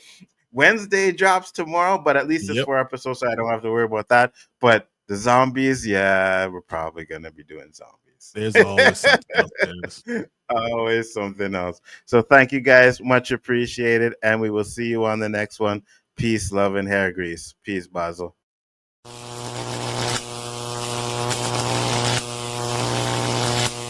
Wednesday drops tomorrow, but at least it's 4 episodes, so I don't have to worry about that. But the Zombies, yeah, we're probably going to be doing Zombies. There's always something else. Always something else. So thank you guys. Much appreciated. And we will see you on the next one. Peace, love, and hair grease. Peace, Basil.